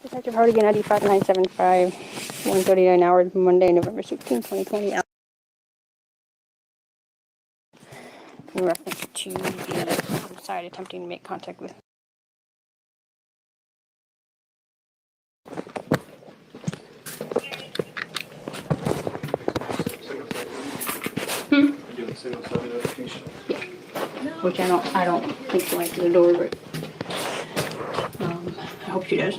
Detective Hardigan, ID 5975, 1:39 hours, Monday, November 16, 2020. In reference to the side attempting to make contact with. Yeah. Which I don't think she'll answer the door, but I hope she does.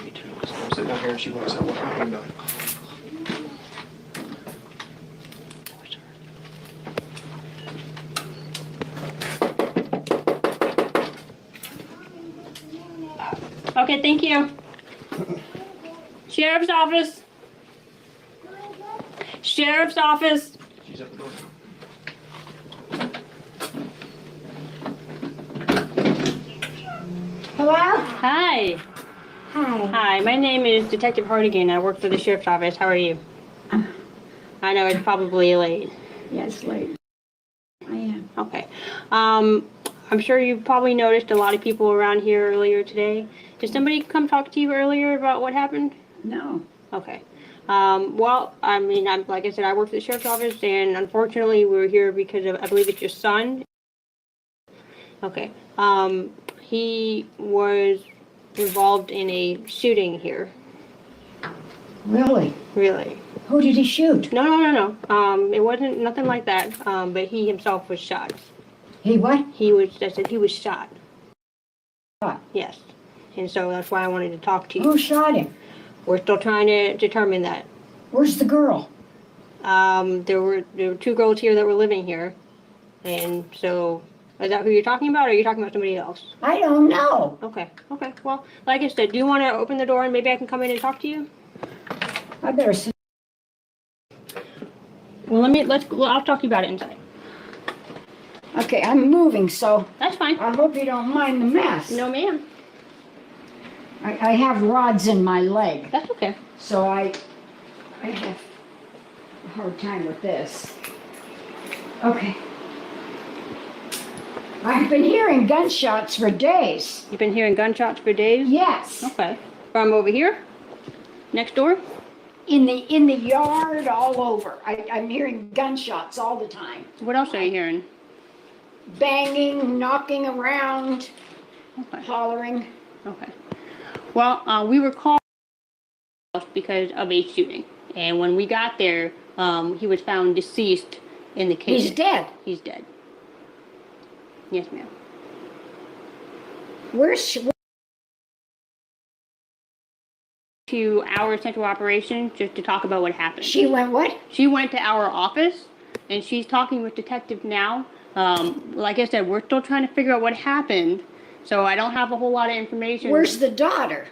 Me too. So I'm sitting down here and she wants to know what happened. Okay, thank you. Sheriff's office. Sheriff's office. She's at the door. Hello? Hi. Hi. Hi, my name is Detective Hardigan. I work for the Sheriff's office. How are you? I know it's probably late. Yes, late. I am. Okay. I'm sure you probably noticed a lot of people around here earlier today. Did somebody come talk to you earlier about what happened? No. Okay. Well, I mean, like I said, I work for the Sheriff's office, and unfortunately, we're here because of, I believe it's your son. Okay. He was involved in a shooting here. Really? Really? Who did he shoot? No. It wasn't nothing like that. But he himself was shot. He what? I said he was shot. Shot. Yes. And so that's why I wanted to talk to you. Who shot him? We're still trying to determine that. Where's the girl? There were two girls here that were living here. And so, is that who you're talking about, or are you talking about somebody else? I don't know. Okay. Well, like I said, do you want to open the door and maybe I can come in and talk to you? I better sit. Well, I'll talk to you about it inside. Okay, I'm moving, so That's fine. I hope you don't mind the mess. No, ma'am. I have rods in my leg, That's okay. so I have a hard time with this. Okay. I've been hearing gunshots for days. You've been hearing gunshots for days? Yes. Okay. From over here? Next door? In the yard, all over. I'm hearing gunshots all the time. What else are you hearing? Banging, knocking around, Okay. hollering. Okay. Well, we were called because of a shooting. And when we got there, he was found deceased in the case. He's dead. He's dead. Yes, ma'am. Where's she? To our central operations just to talk about what happened. She went what? She went to our office, and she's talking with detective now. Like I said, we're still trying to figure out what happened, so I don't have a whole lot of information. Where's the daughter?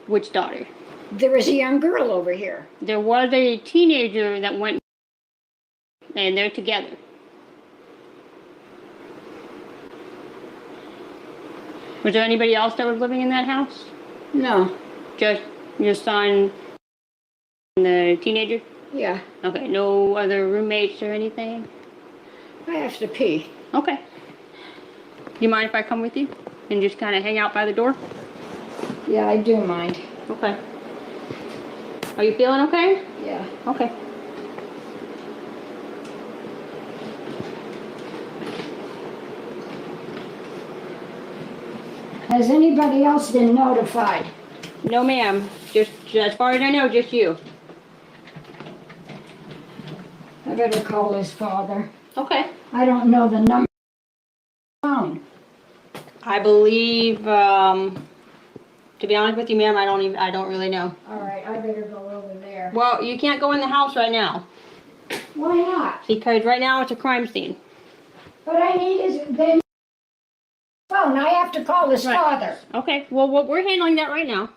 Which daughter? There was a young girl over here. There was a teenager that went, and they're together. Was there anybody else that was living in that house? No. Just your son and the teenager? Yeah. Okay, no other roommates or anything? I have to pee. Okay. Do you mind if I come with you and just kind of hang out by the door? Yeah, I do mind. Okay. Are you feeling okay? Yeah. Okay. Has anybody else been notified? No, ma'am. Just as far as I know, just you. I better call his father. Okay. I don't know the number. Phone. I believe, to be honest with you, ma'am, I don't really know. All right, I better go over there. Well, you can't go in the house right now Why not? because right now it's a crime scene. But I need his phone. I have to call his Right. father. Okay. Well, we're handling that right now.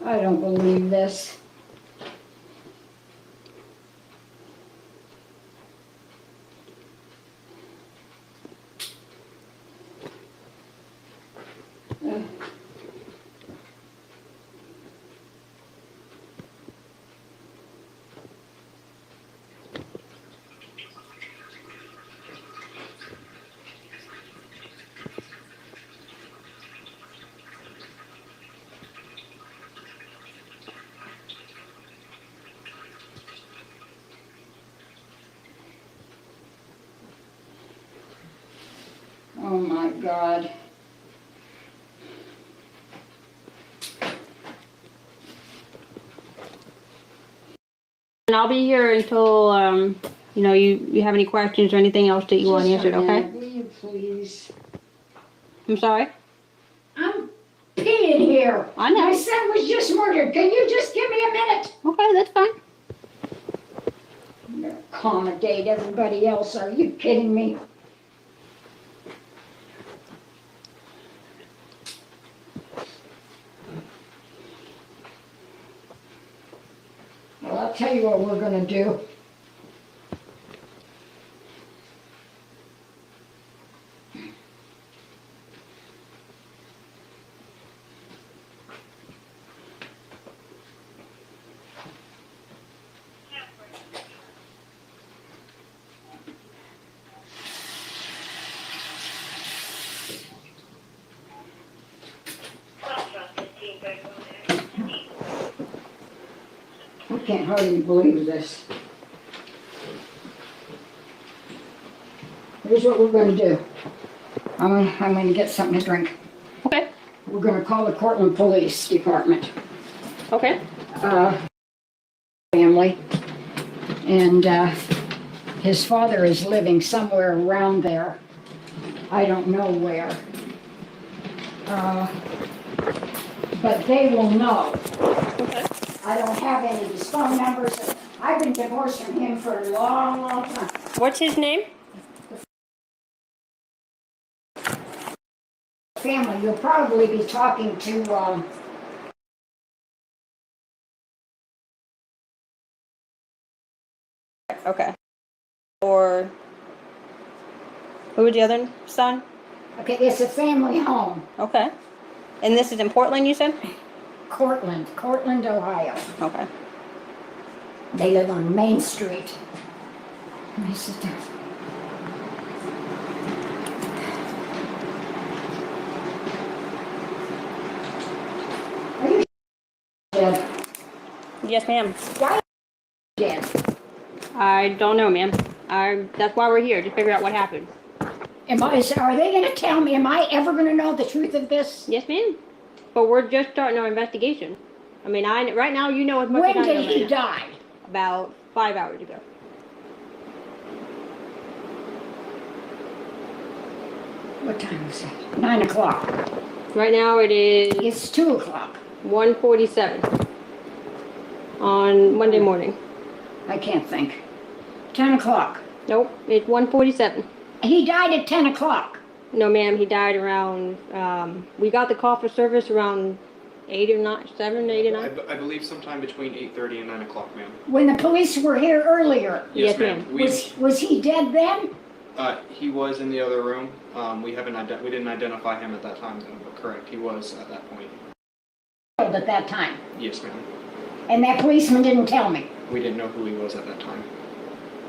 I don't believe this. Oh my God. And I'll be here until, you have any questions or anything else that you want Just a answered, okay? minute, will you please? I'm sorry? I'm peeing here. I know. My son was just murdered. Can you just give me a minute? Okay, that's fine. I'm gonna accommodate everybody else. Are you kidding me? Well, I'll tell you what we're gonna do. I can't hardly believe this. Here's what we're gonna do. I'm gonna get something to drink. Okay. We're gonna call the Cortland Police Department. Okay. Family. And his father is living somewhere around there. I don't know where. But they will know. Okay. I don't have any of his phone numbers. I've been divorced from him for a long, long time. What's his name? Family, you'll probably be talking to, Okay. Or who was the other son? okay, it's a family home. Okay. And this is in Portland, you said? Cortland, Ohio. Okay. They live on Main Street. Let me sit down. Are you dead? Yes, ma'am. Why dead? I don't know, ma'am. That's why we're here, to figure out what happened. Are they gonna tell me, am I ever gonna know the truth of this? Yes, ma'am. But we're just starting our investigation. I mean, right now you know as much When as I know did he right now. die? About 5 hours ago. What time is it? 9 o'clock. Right now it is It's 2 o'clock. 1:47 on Monday morning. I can't think. 10 o'clock. Nope, it's 1:47. He died at 10 o'clock. No, ma'am, he died around, we got the call for service around 8 or 9, 7, 8 or 9. I believe sometime between 8:30 and 9 o'clock, ma'am. When the police were here earlier, Yes, ma'am. was he dead then? He was in the other room. We didn't identify him at that time, though, but correct, he was at that point. Killed at that time. Yes, ma'am. And that policeman didn't tell me. We didn't know who he was at that time.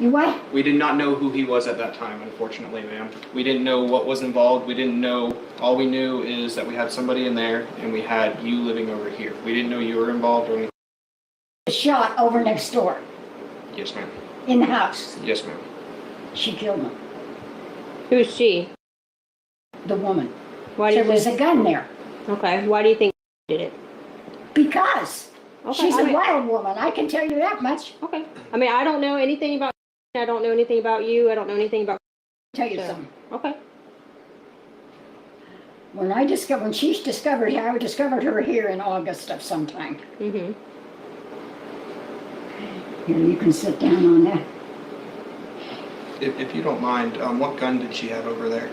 You what? We did not know who he was at that time, unfortunately, ma'am. We didn't know what was involved. We didn't know. All we knew is that we had somebody in there, and we had you living over here. We didn't know you were involved or anything. Shot over next door Yes, ma'am. in the house. Yes, ma'am. She killed him. Who's she? The woman. Why do There you was think? a gun there. Okay, why do you think she did it? Because Okay, she's I a mean- wild woman. I can tell you that much. Okay. I mean, I don't know anything about. I don't know anything about you. I don't know anything about. Tell you So, something. okay. When she discovered her, I discovered her here in August of some time. Mm-hmm. Here, you can sit down on that. If you don't mind, what gun did she have over there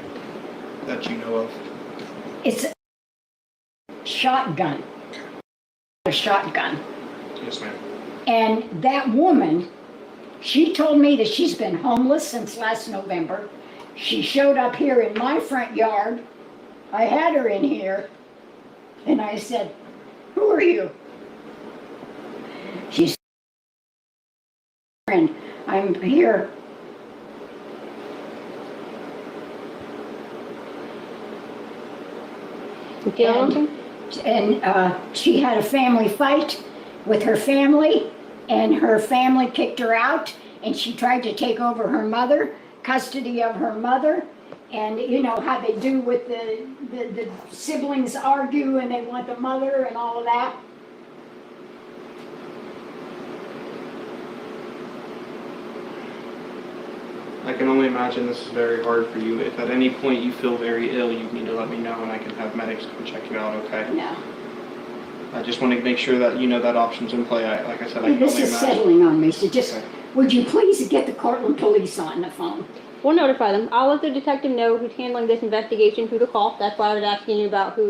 that you know of? It's a shotgun. A shotgun. Yes, ma'am. And that woman, she told me that she's been homeless since last November. She showed up here in my front yard. I had her in here. And I said, "Who are you?" She said, "Friend, I'm here." You feel anything? And she had a family fight with her family, and her family kicked her out, and she tried to take over her mother, custody of her mother, And you know how they do with the siblings argue and they want the mother and all of that. I can only imagine this is very hard for you. If at any point you feel very ill, you need to let me know and I can have medics come check you out, okay? No. I just want to make sure that you know that option's in play. Like I said, I can This only is imagine. settling on me, so just, Okay. would you please get the Cortland police on the phone? We'll notify them. I'll let the detective know who's handling this investigation, who to call. That's why I was asking you about who.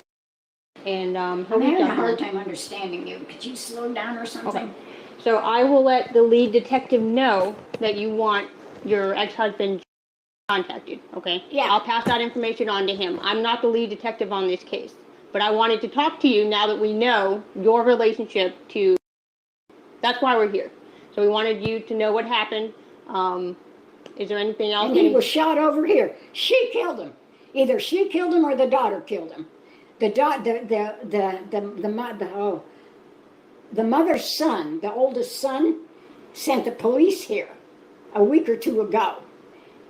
And he'll I'm reach having a out to hard them. time understanding you. Could you slow down or something? Okay. So I will let the lead detective know that you want your ex-husband contacted, okay? Yeah. I'll pass that information on to him. I'm not the lead detective on this case, but I wanted to talk to you now that we know your relationship to, that's why we're here. So we wanted you to know what happened. Is there anything else? And he was shot over here. She killed him. Either she killed him or the daughter killed him. The mother's son, the oldest son, sent the police here a week or two ago.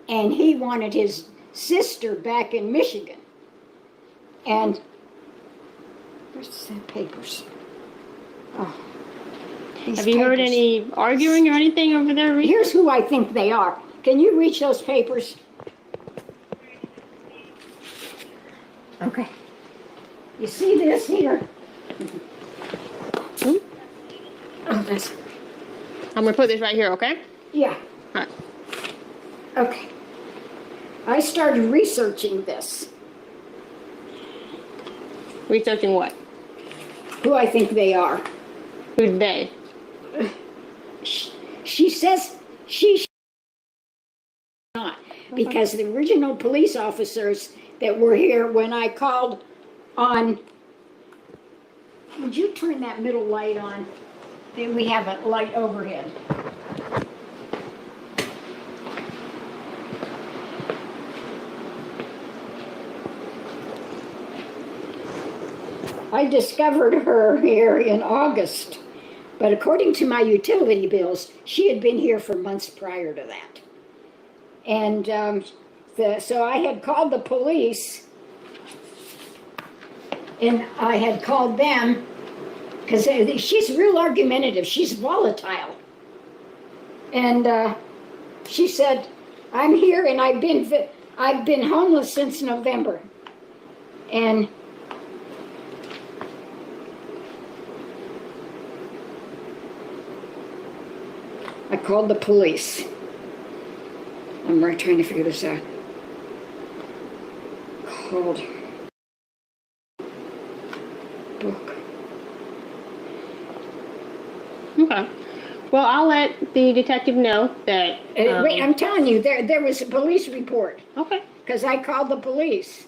And he wanted his sister back in Michigan. And where's the papers? Oh, these Have you heard papers. any arguing or anything over there recently? Here's who I think they are. Can you reach those papers? Okay. You see this here? Hmm? Oh, that's, I'm gonna put this right here, okay? yeah, All right. okay. I started researching this, Researching what? who I think they are. Who's they? She says she's not, because the original police officers that were here when I called on, would you turn that middle light on? Then we have a light overhead. I discovered her here in August, but according to my utility bills, she had been here for months prior to that. And so I had called the police, and I had called them, because she's real argumentative, she's volatile. And she said, I'm here and I've been homeless since November. And I called the police. I'm right trying to figure this out. Called book. Okay. Well, I'll let the detective know that. Wait, I'm telling you, there was a police report, Okay. because I called the police.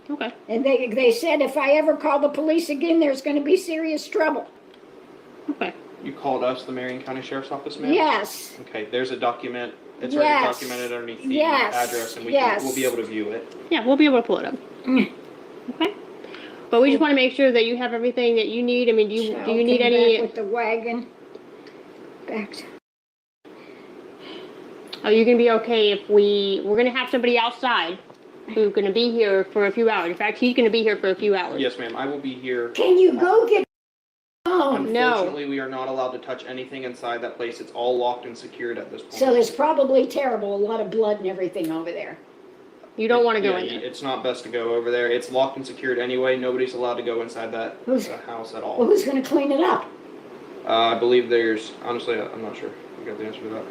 Okay. And they said if I ever call the police again, there's gonna be serious trouble. Okay. You called us, the Marion County Sheriff's Office, ma'am? Yes, Okay, there's a document. It's already Yes. documented underneath the Yes. address, and Yes. we'll be able to view it. Yeah, we'll be able to pull it up. Mm. Okay. But we just want to make sure that you have everything that you need. I mean, do you need came any? back with the wagon. Back to, Are you gonna be okay if we're gonna have somebody outside who's gonna be here for a few hours? In fact, he's gonna be here for a few hours. Yes, ma'am, I will be here. can you go get phone? No. Unfortunately, we are not allowed to touch anything inside that place. It's all locked and secured at this point. So there's probably terrible, a lot of blood and everything over there. You don't want to go Yeah, in there. It's not best to go over there. It's locked and secured anyway. Nobody's allowed to go inside that Who's- house at Well, all. who's gonna clean it up? I believe there's, honestly, I'm not sure. I got the answer to that.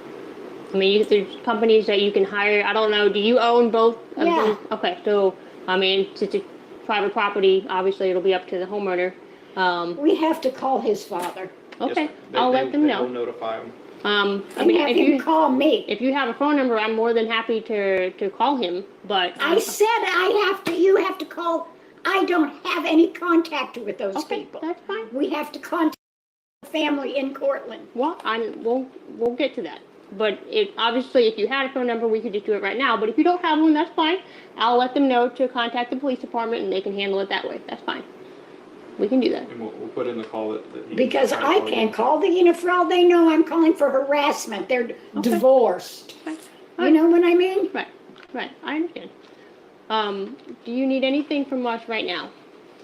I mean, there's companies that you can hire. I don't know. Do you own both of Yeah. these? Okay, so I mean, since it's private property, obviously it'll be up to the homeowner. We have to call his father Okay, Yes, ma'am. I'll let them They know. will notify them. I and mean, have him call me. if you have a phone number, I'm more than happy to call him. But I said you have to call, I don't have any contact with those okay, people. that's fine. We have to contact the family in Cortland. Well, we'll get to that. But obviously, if you had a phone number, we could just do it right now. But if you don't have one, that's fine. I'll let them know to contact the police department, and they can handle it that way. That's fine. We can do that. And we'll put in the call that he Because can try to I call you. can't call the, for all they know, I'm calling for harassment. They're divorced. Okay. You know what I mean? Right, right. I understand. Do you need anything from us right now?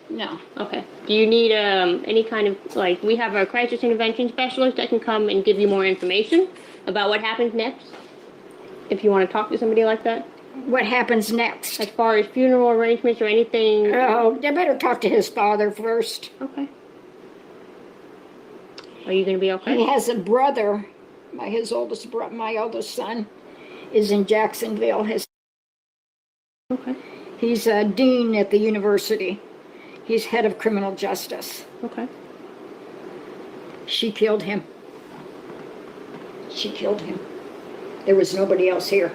No. Okay. Do you need any kind of, like, we have a crisis intervention specialist that can come and give you more information about what happens next? If you want to talk to somebody like that? What happens next? As far as funeral arrangements or anything? Oh, I better talk to his father first. Okay. Are you going to be He okay? has a brother. My oldest son is in Jacksonville. Okay. He's a dean at the university. He's head of criminal justice. Okay. She killed him. She killed him. There was nobody else here.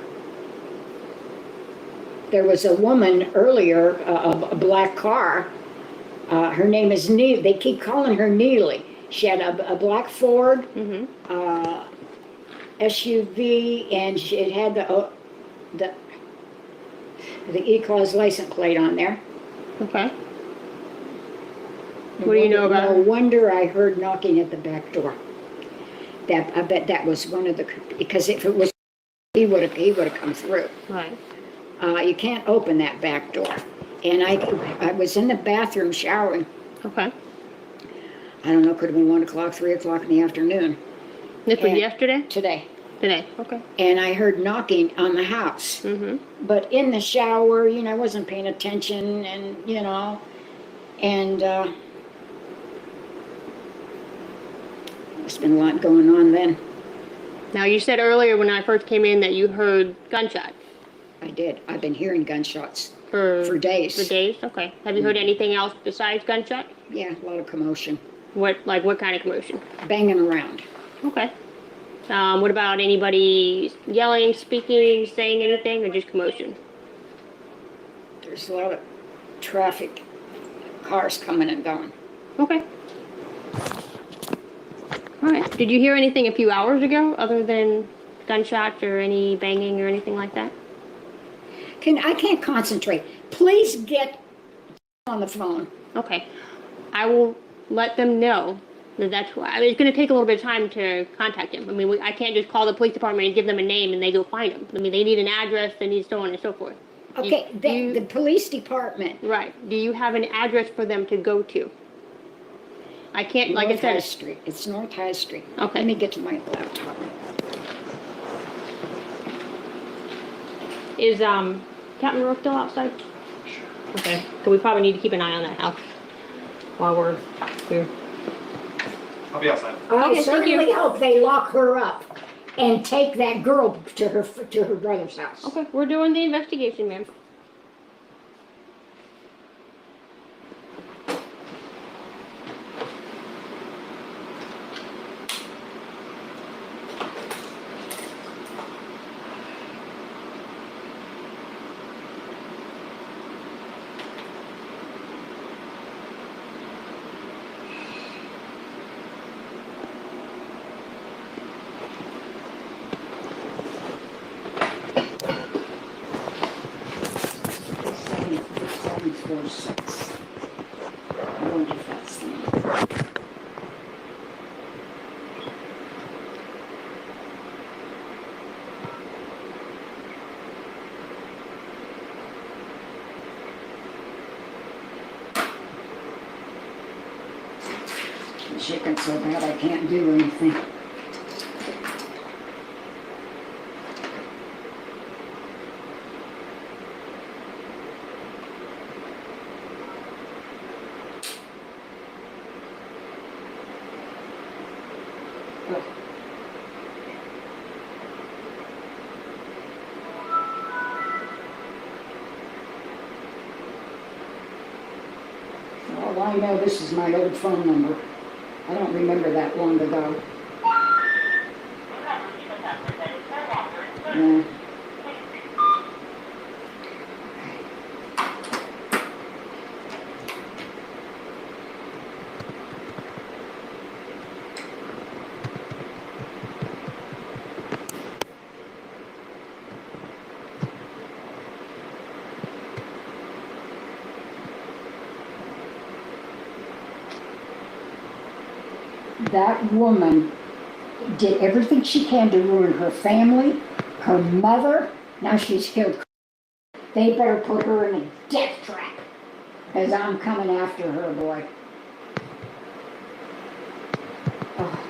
There was a woman earlier, a black car. Her name is Neely. They keep calling her Neely. She had a black Ford SUV, and it had the E-Clause license plate on there. Okay. What do you know about No her? wonder I heard knocking at the back door. I bet that was one of the, because if it was, he would have come through. Right. You can't open that back door. And I was in the bathroom showering. Okay. I don't know, could have been 1 o'clock, 3 o'clock in the afternoon This was And- yesterday? today. Today. Okay. And I heard knocking on the house. Mm-hmm. But in the shower, I wasn't paying attention, and there's been a lot going on then. Now, you said earlier when I first came in that you heard gunshots. I did. I've been hearing gunshots For days. For days? Okay. Have you heard anything else besides gunshots? Yeah, a lot of commotion. What kind of commotion? Banging around. Okay. What about anybody yelling, speaking, saying anything, or just commotion? There's a lot of traffic, cars coming and going. Okay. All right. Did you hear anything a few hours ago other than gunshots or any banging or anything like that? I can't concentrate. Please get on the phone. Okay. I will let them know that that's why. I mean, it's going to take a little bit of time to contact him. I mean, I can't just call the police department and give them a name and they go find him. I mean, they need an address, they need so on and so forth. Okay, the police department. Right. Do you have an address for them to go to? I can't, like I North High said. Street. It's North High Street. Okay. Let me get to my laptop. Is Captain Rourke still outside? Okay. So we probably need to keep an eye on that house while we're here. I'll be outside. I Okay, thank certainly you. hope they lock her up and take that girl to her brother's house. Okay, we're doing the investigation, ma'am. I wonder if that's the number. I'm shaking so bad I can't do anything. Well, I know this is my old phone number. I don't remember that long ago. Yeah. That woman did everything she can to ruin her family, her mother. Now she's killed. they better put her in a death trap, because I'm coming after her, boy. Oh.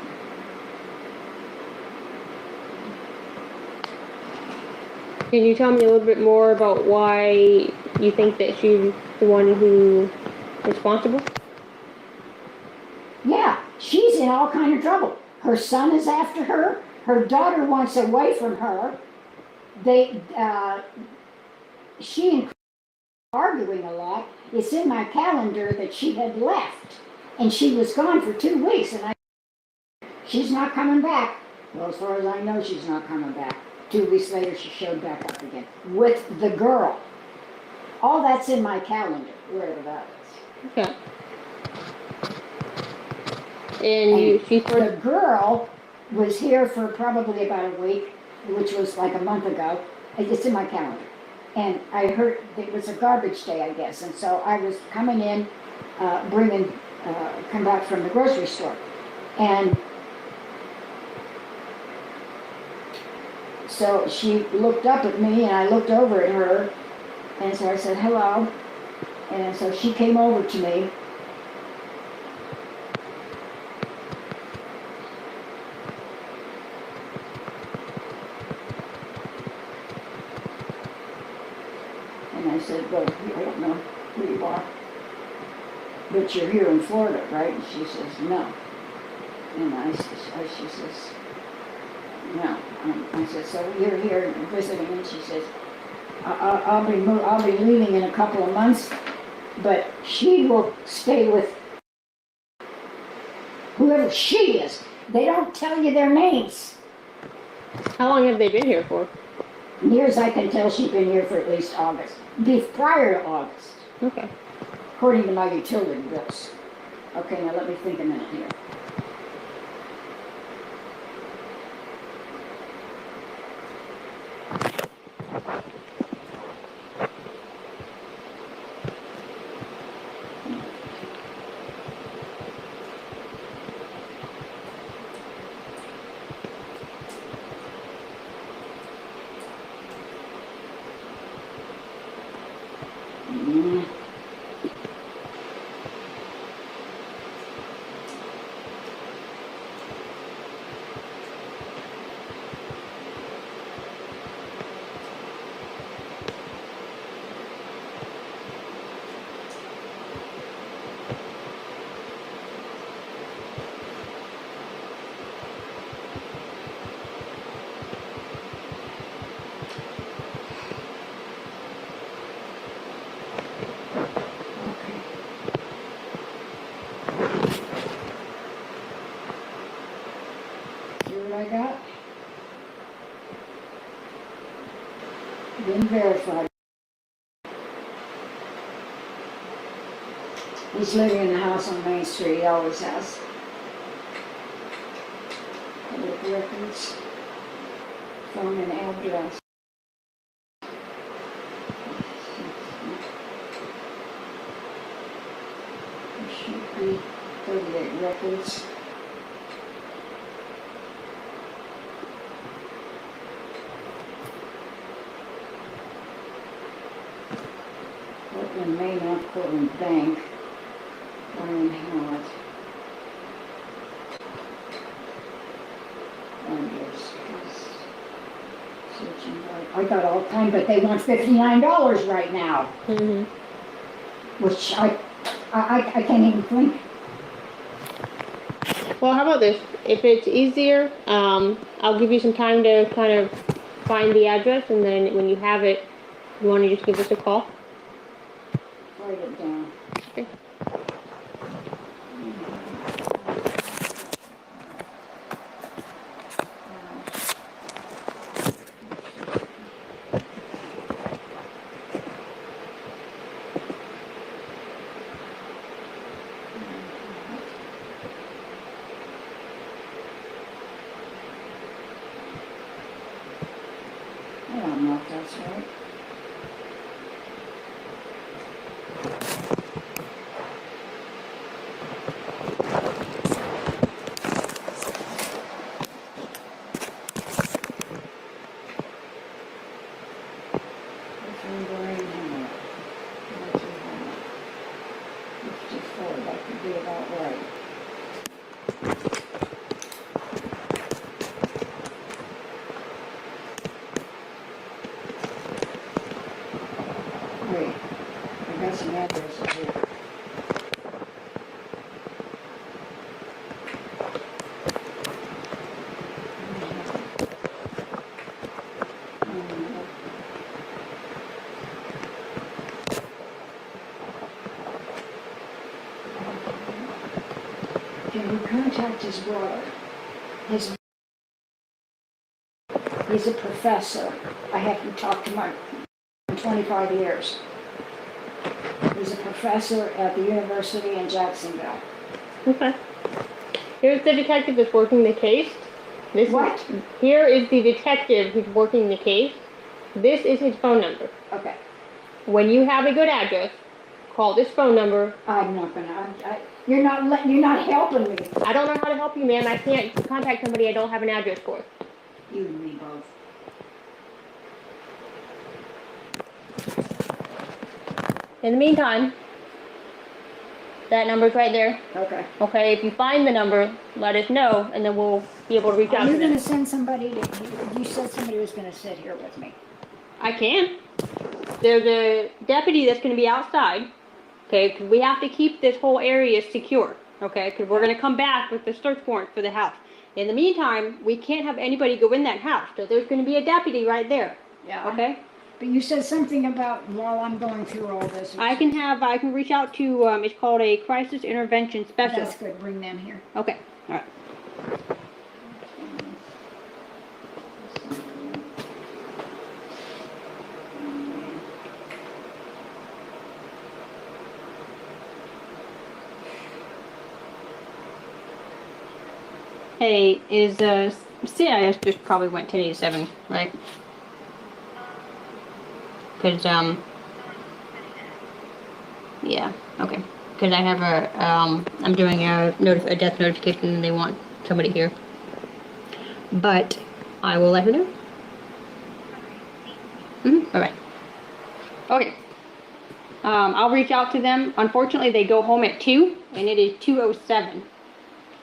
Can you tell me a little bit more about why you think that she's the one who is responsible? Yeah, she's in all kind of trouble. Her son is after her. Her daughter wants away from her. She and arguing a lot. It's in my calendar that she had left, and she was gone for 2 weeks, and she's not coming back. Well, as far as I know, she's not coming back. 2 weeks later, she showed back up again with the girl. All that's in my calendar, wherever that is. Okay. And she The girl was here for probably about a week, which was like a month ago. It's in my calendar. And I heard it was a garbage day, I guess. And so I was coming in, come back from the grocery store. And so she looked up at me, and I looked over at her. And so I said, hello. And so she came over to me. And I said, well, I don't know who you are, but you're here in Florida, right? And she says, no. And she says, no. I said, so you're here visiting? And she says, I'll be leaving in a couple of months, but she will stay with whoever she is. They don't tell you their names. How long have they been here for? Near as I can tell, she's been here for at least August. Prior to August, Okay. according to my utility bills. Okay, now let me think a minute here. I got? Been verified. He's living in the house on Main Street, he always has. Public records, phone and address. There should be 38 records. Portland, Main, North Portland Bank, Brian Howard. I got all the time, but they want $59 right now. Mm-hmm. Which I can't even think. Well, how about this? If it's easier, I'll give you some time to kind of find the address, and then when you have it, you want to just give us a call? Write it down. Okay. I don't know if that's right. Would be about right. Wait, I got some addresses here. Can you contact his brother? He's a professor. I haven't talked to him in 25 years. He's a professor at the university in Jacksonville. Okay. Here's the detective that's working the case. What? Here is the detective who's working the case. This is his phone number. Okay. When you have a good address, call this phone number. I'm not gonna, you're not helping me. I don't know how to help you, ma'am. I can't contact somebody I don't have an address for. You and me both. In the meantime, that number's right there. Okay. Okay, if you find the number, let us know, and then we'll be able to reach out Are to you them. gonna send somebody you said somebody was gonna sit here with me. I can. There's a deputy that's going to be outside, okay, because we have to keep this whole area secure, okay, because we're going to come back with the search warrant for the house. In the meantime, we can't have anybody go in that house, so there's going to be a deputy right there, Yeah. okay? But you said something about while I'm going through all this. I can reach out to, it's called a crisis intervention That's specialist. good, bring them here. Okay, all right. Hey, is CIS just probably went 1087, right? Cause yeah, okay. Cause I have I'm doing a death notification and they want somebody here. But I will let her know. All right. Okay. I'll reach out to them. Unfortunately, they go home at 2 and it is 2:07.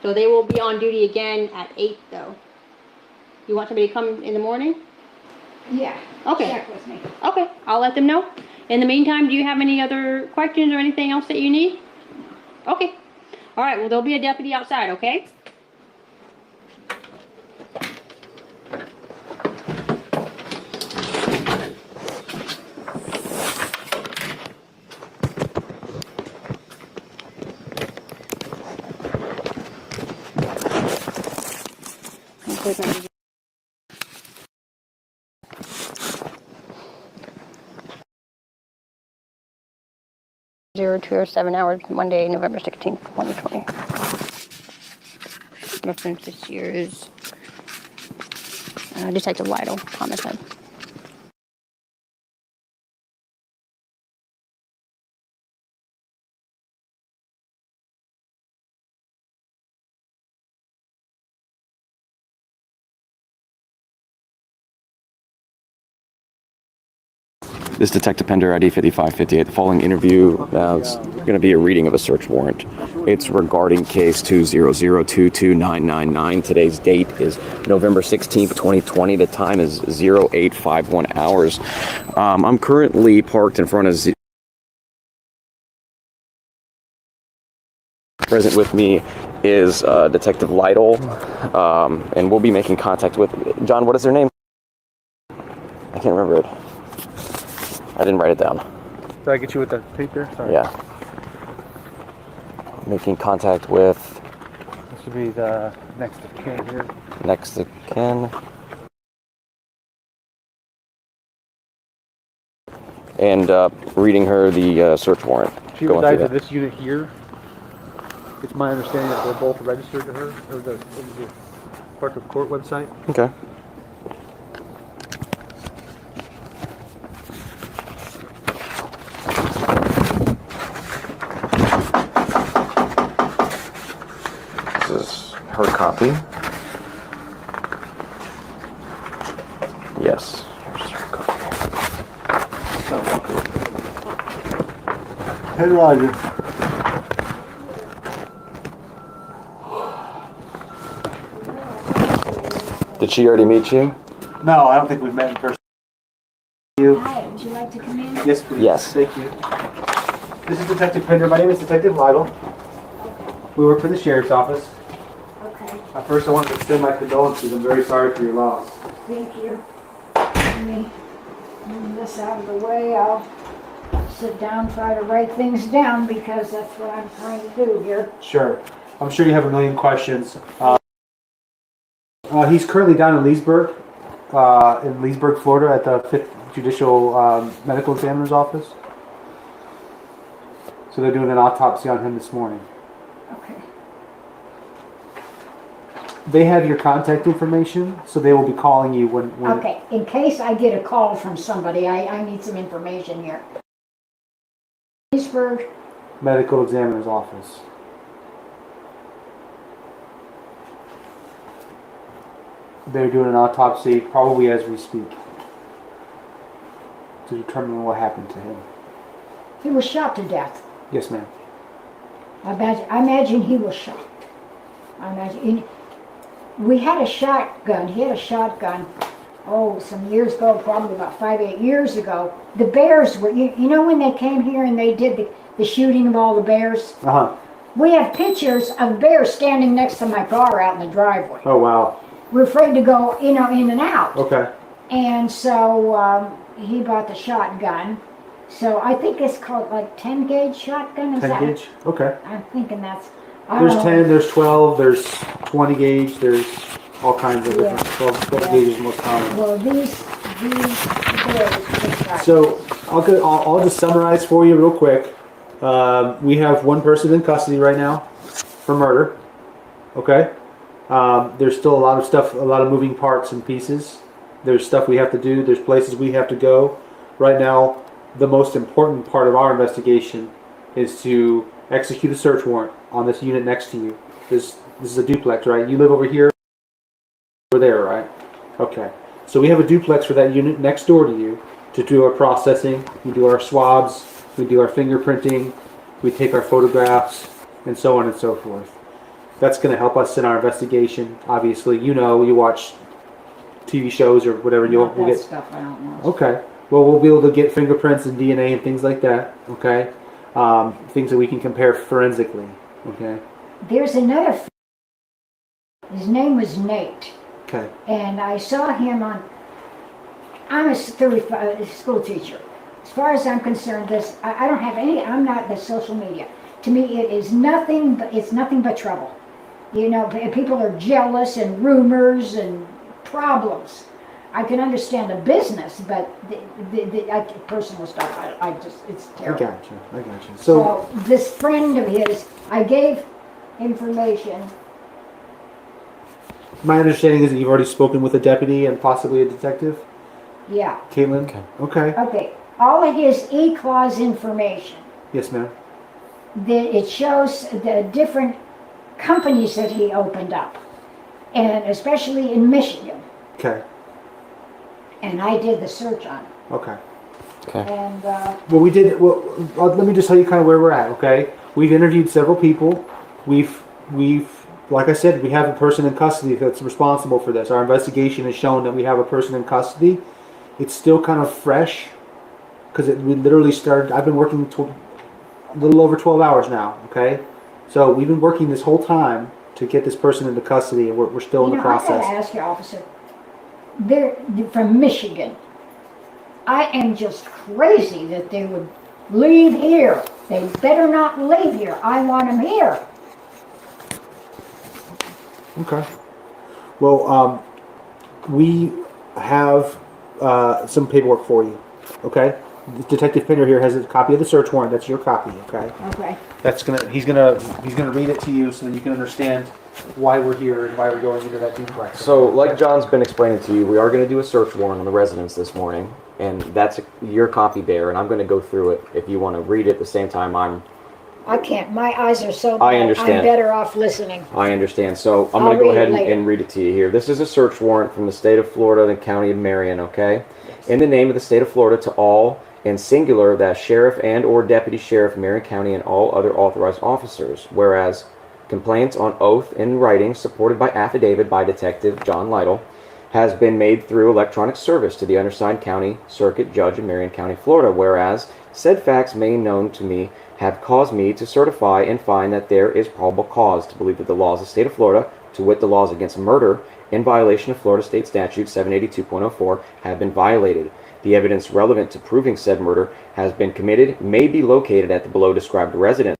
So they will be on duty again at 8 though. You want somebody to come in the morning? Yeah. Okay. Check with me. Okay, I'll let them know. In the meantime, do you have any other questions or anything else that you need? Okay. All right, well, there'll be a deputy outside, okay? Okay. 0207 hours, Monday, November 16th, 2020. Reference this year is Detective Lytle, homicide. This Detective Pender, ID 5558. The following interview is going to be a reading of a search warrant. It's regarding case 200229999. Today's date is November 16th, 2020. The time is 0851 hours. I'm currently parked in front of Present with me is Detective Lytle, and we'll be making contact with John. What is their name? I can't remember it. I didn't write it down. Did I get you with the paper? Sorry. Yeah. Making contact with This should be the next of kin here. next of kin. And reading her the search warrant. She Going resides through at this unit here. It's my understanding that they're both registered to her, or the Clerk of Court website. Okay. This is her copy. Yes. Here's her copy. Hey, Roger. Did she already meet you? No, I don't think we've met in person. You? Hi, would you like to come in? Yes, please. Yes. Thank you. This is Detective Pender. My name is Detective Lytle. We work for the Sheriff's Office. Okay, First, I want to extend my condolences. I'm very sorry for your loss. thank you. Let me move this out of the way. I'll sit down, try to write things down because that's what I'm trying to do here. Sure. I'm sure you have a million questions. He's currently down in Leesburg, Florida, at the 5th Judicial Medical Examiner's Office. So they're doing an autopsy on him this morning. Okay. They have your contact information, so they will be calling you when Okay, in case I get a call from somebody, I need some information here. Leesburg, Medical Examiner's Office. They're doing an autopsy, probably as we speak, to determine what happened to him. he was shot to death. Yes, ma'am. I imagine he was shot. We had a shotgun. He had a shotgun. Oh, some years ago, probably about 5-8 years ago. The bears were. You know when they came here and they did the shooting of all the bears. We have pictures of bears standing next to my car out in the driveway. Oh, wow. We're afraid to go, in and out. Okay. And so he bought the shotgun. So I think it's called like 10 gauge shotgun. Is 10 that? gauge? Okay. I'm thinking that's. There's 10, there's 12, there's 20 gauge, there's all kinds of different. Yeah. 12 gauge is the most common. Well, these bears. So I'll just summarize for you real quick. We have one person in custody right now for murder. Okay. There's still a lot of stuff, a lot of moving parts and pieces. There's stuff we have to do. There's places we have to go. Right now, the most important part of our investigation is to execute a search warrant on this unit next to you. This is a duplex, right? You live over here, over there, right? Okay. So we have a duplex for that unit next door to you to do our processing. We do our swabs. We do our fingerprinting. We take our photographs, and so on and so forth. That's going to help us in our investigation. Obviously, you watch TV shows or whatever. We'll get stuff I don't know. Okay. Well, we'll be able to get fingerprints and DNA and things like that. Okay. Things that we can compare forensically. Okay. There's another. His name was Nate, Okay. and I saw him on. I'm a 35 school teacher. As far as I'm concerned, I don't have any. I'm not the social media. To me, it is nothing. It's nothing but trouble. People are jealous and rumors and problems. I can understand the business, but the personal stuff, it's terrible. I got you. So this friend of his, I gave information. My understanding is that you've already spoken with a deputy and possibly a detective. Yeah. Caitlin. Okay. Okay. All of his E-Clause information. Yes, ma'am. It shows the different companies that he opened up, and especially in Michigan. Okay. And I did the search on it. Okay. Okay. And Well, we did. Well, let me just tell you kind of where we're at. Okay. We've interviewed several people. We've, like I said, we have a person in custody that's responsible for this. Our investigation has shown that we have a person in custody. It's still kind of fresh because we literally started. I've been working a little over 12 hours now. Okay. So we've been working this whole time to get this person into custody, and we're still in the process. I gotta ask you, officer. They're from Michigan. I am just crazy that they would leave here. They better not leave here. I want them here. Okay. Well, we have some paperwork for you. Okay. Detective Pender here has a copy of the search warrant. That's your copy. Okay. Okay. He's gonna read it to you so that you can understand why we're here and why we're going into that duplex. So, like John's been explaining to you, we are going to do a search warrant on the residence this morning, and that's your copy there, and I'm going to go through it. If you want to read it at the same time, I can't. My eyes are so I bad. understand. I'm better off listening. I understand. So I'm I'll going to go read it ahead later. and read it to you here. This is a search warrant from the state of Florida, the county of Marion, okay? Yes. In the name of the state of Florida, to all, and singular, that sheriff and or deputy sheriff, Marion County, and all other authorized officers. Whereas complaints on oath in writing supported by affidavit by Detective John Lytle has been made through electronic service to the undersigned county circuit judge in Marion County, Florida, whereas said facts made known to me have caused me to certify and find that there is probable cause to believe that the laws of the state of Florida, to wit the laws against murder, in violation of Florida State Statute 782.04, have been violated. The evidence relevant to proving said murder has been committed may be located at the below described residence.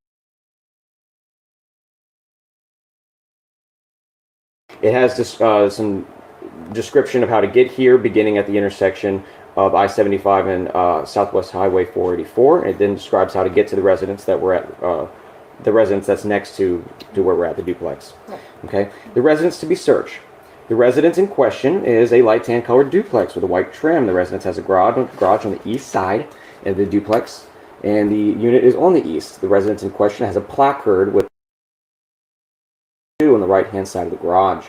It has some description of how to get here, beginning at the intersection of I-75 and Southwest Highway 484. It then describes how to get to the residence that we're at, the residence that's next to where we're at, the duplex. Okay, the residence to be searched. The residence in question is a light tan colored duplex with a white trim. The residence has a garage on the east side of the duplex, and the unit is on the east. The residence in question has a placard with on the right hand side of the garage.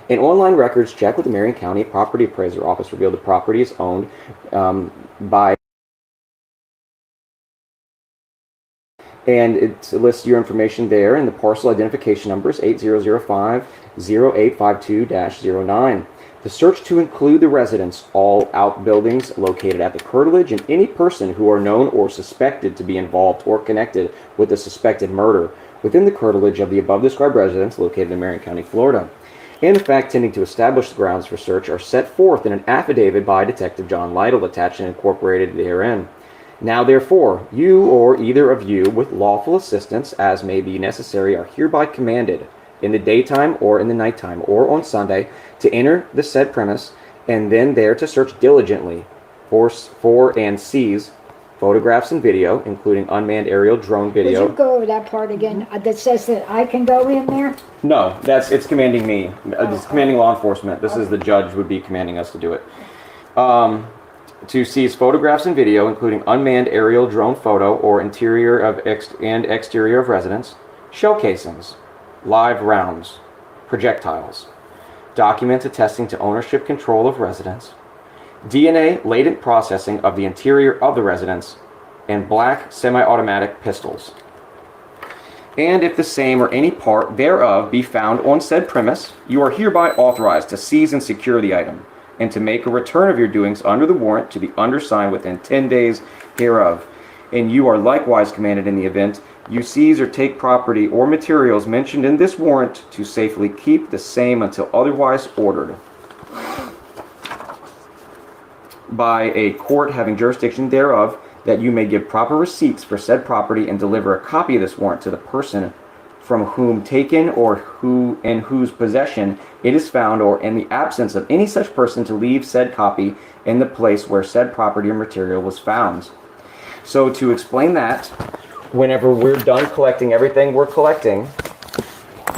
An online records check with the Marion County Property Appraiser Office revealed the property is owned by, and it lists your information there, and the parcel identification number is 8005-0852-09. The search to include the residence, all outbuildings located at the curtilage, and any person who are known or suspected to be involved or connected with the suspected murder within the curtilage of the above described residence located in Marion County, Florida. And the fact tending to establish the grounds for search are set forth in an affidavit by Detective John Lytle attached and incorporated therein. Now therefore, you or either of you with lawful assistance as may be necessary are hereby commanded in the daytime or in the nighttime or on Sunday to enter the said premise and then there to search diligently for and seize photographs and video, including unmanned aerial drone video. Would you go over that part again that says that I can go in there? No, it's commanding me. It's commanding law enforcement. This is the judge would be commanding us to do it. To seize photographs and video, including unmanned aerial drone photo or interior and exterior of residence, shell casings, live rounds, projectiles, documents attesting to ownership control of residence, DNA latent processing of the interior of the residence, and black semi-automatic pistols. And if the same or any part thereof be found on said premise, you are hereby authorized to seize and secure the item, and to make a return of your doings under the warrant to be undersigned within 10 days hereof. And you are likewise commanded in the event you seize or take property or materials mentioned in this warrant to safely keep the same until otherwise ordered by a court having jurisdiction thereof, that you may give proper receipts for said property and deliver a copy of this warrant to the person from whom taken or who in whose possession it is found, or in the absence of any such person to leave said copy in the place where said property or material was found. So to explain that, whenever we're done collecting everything we're collecting,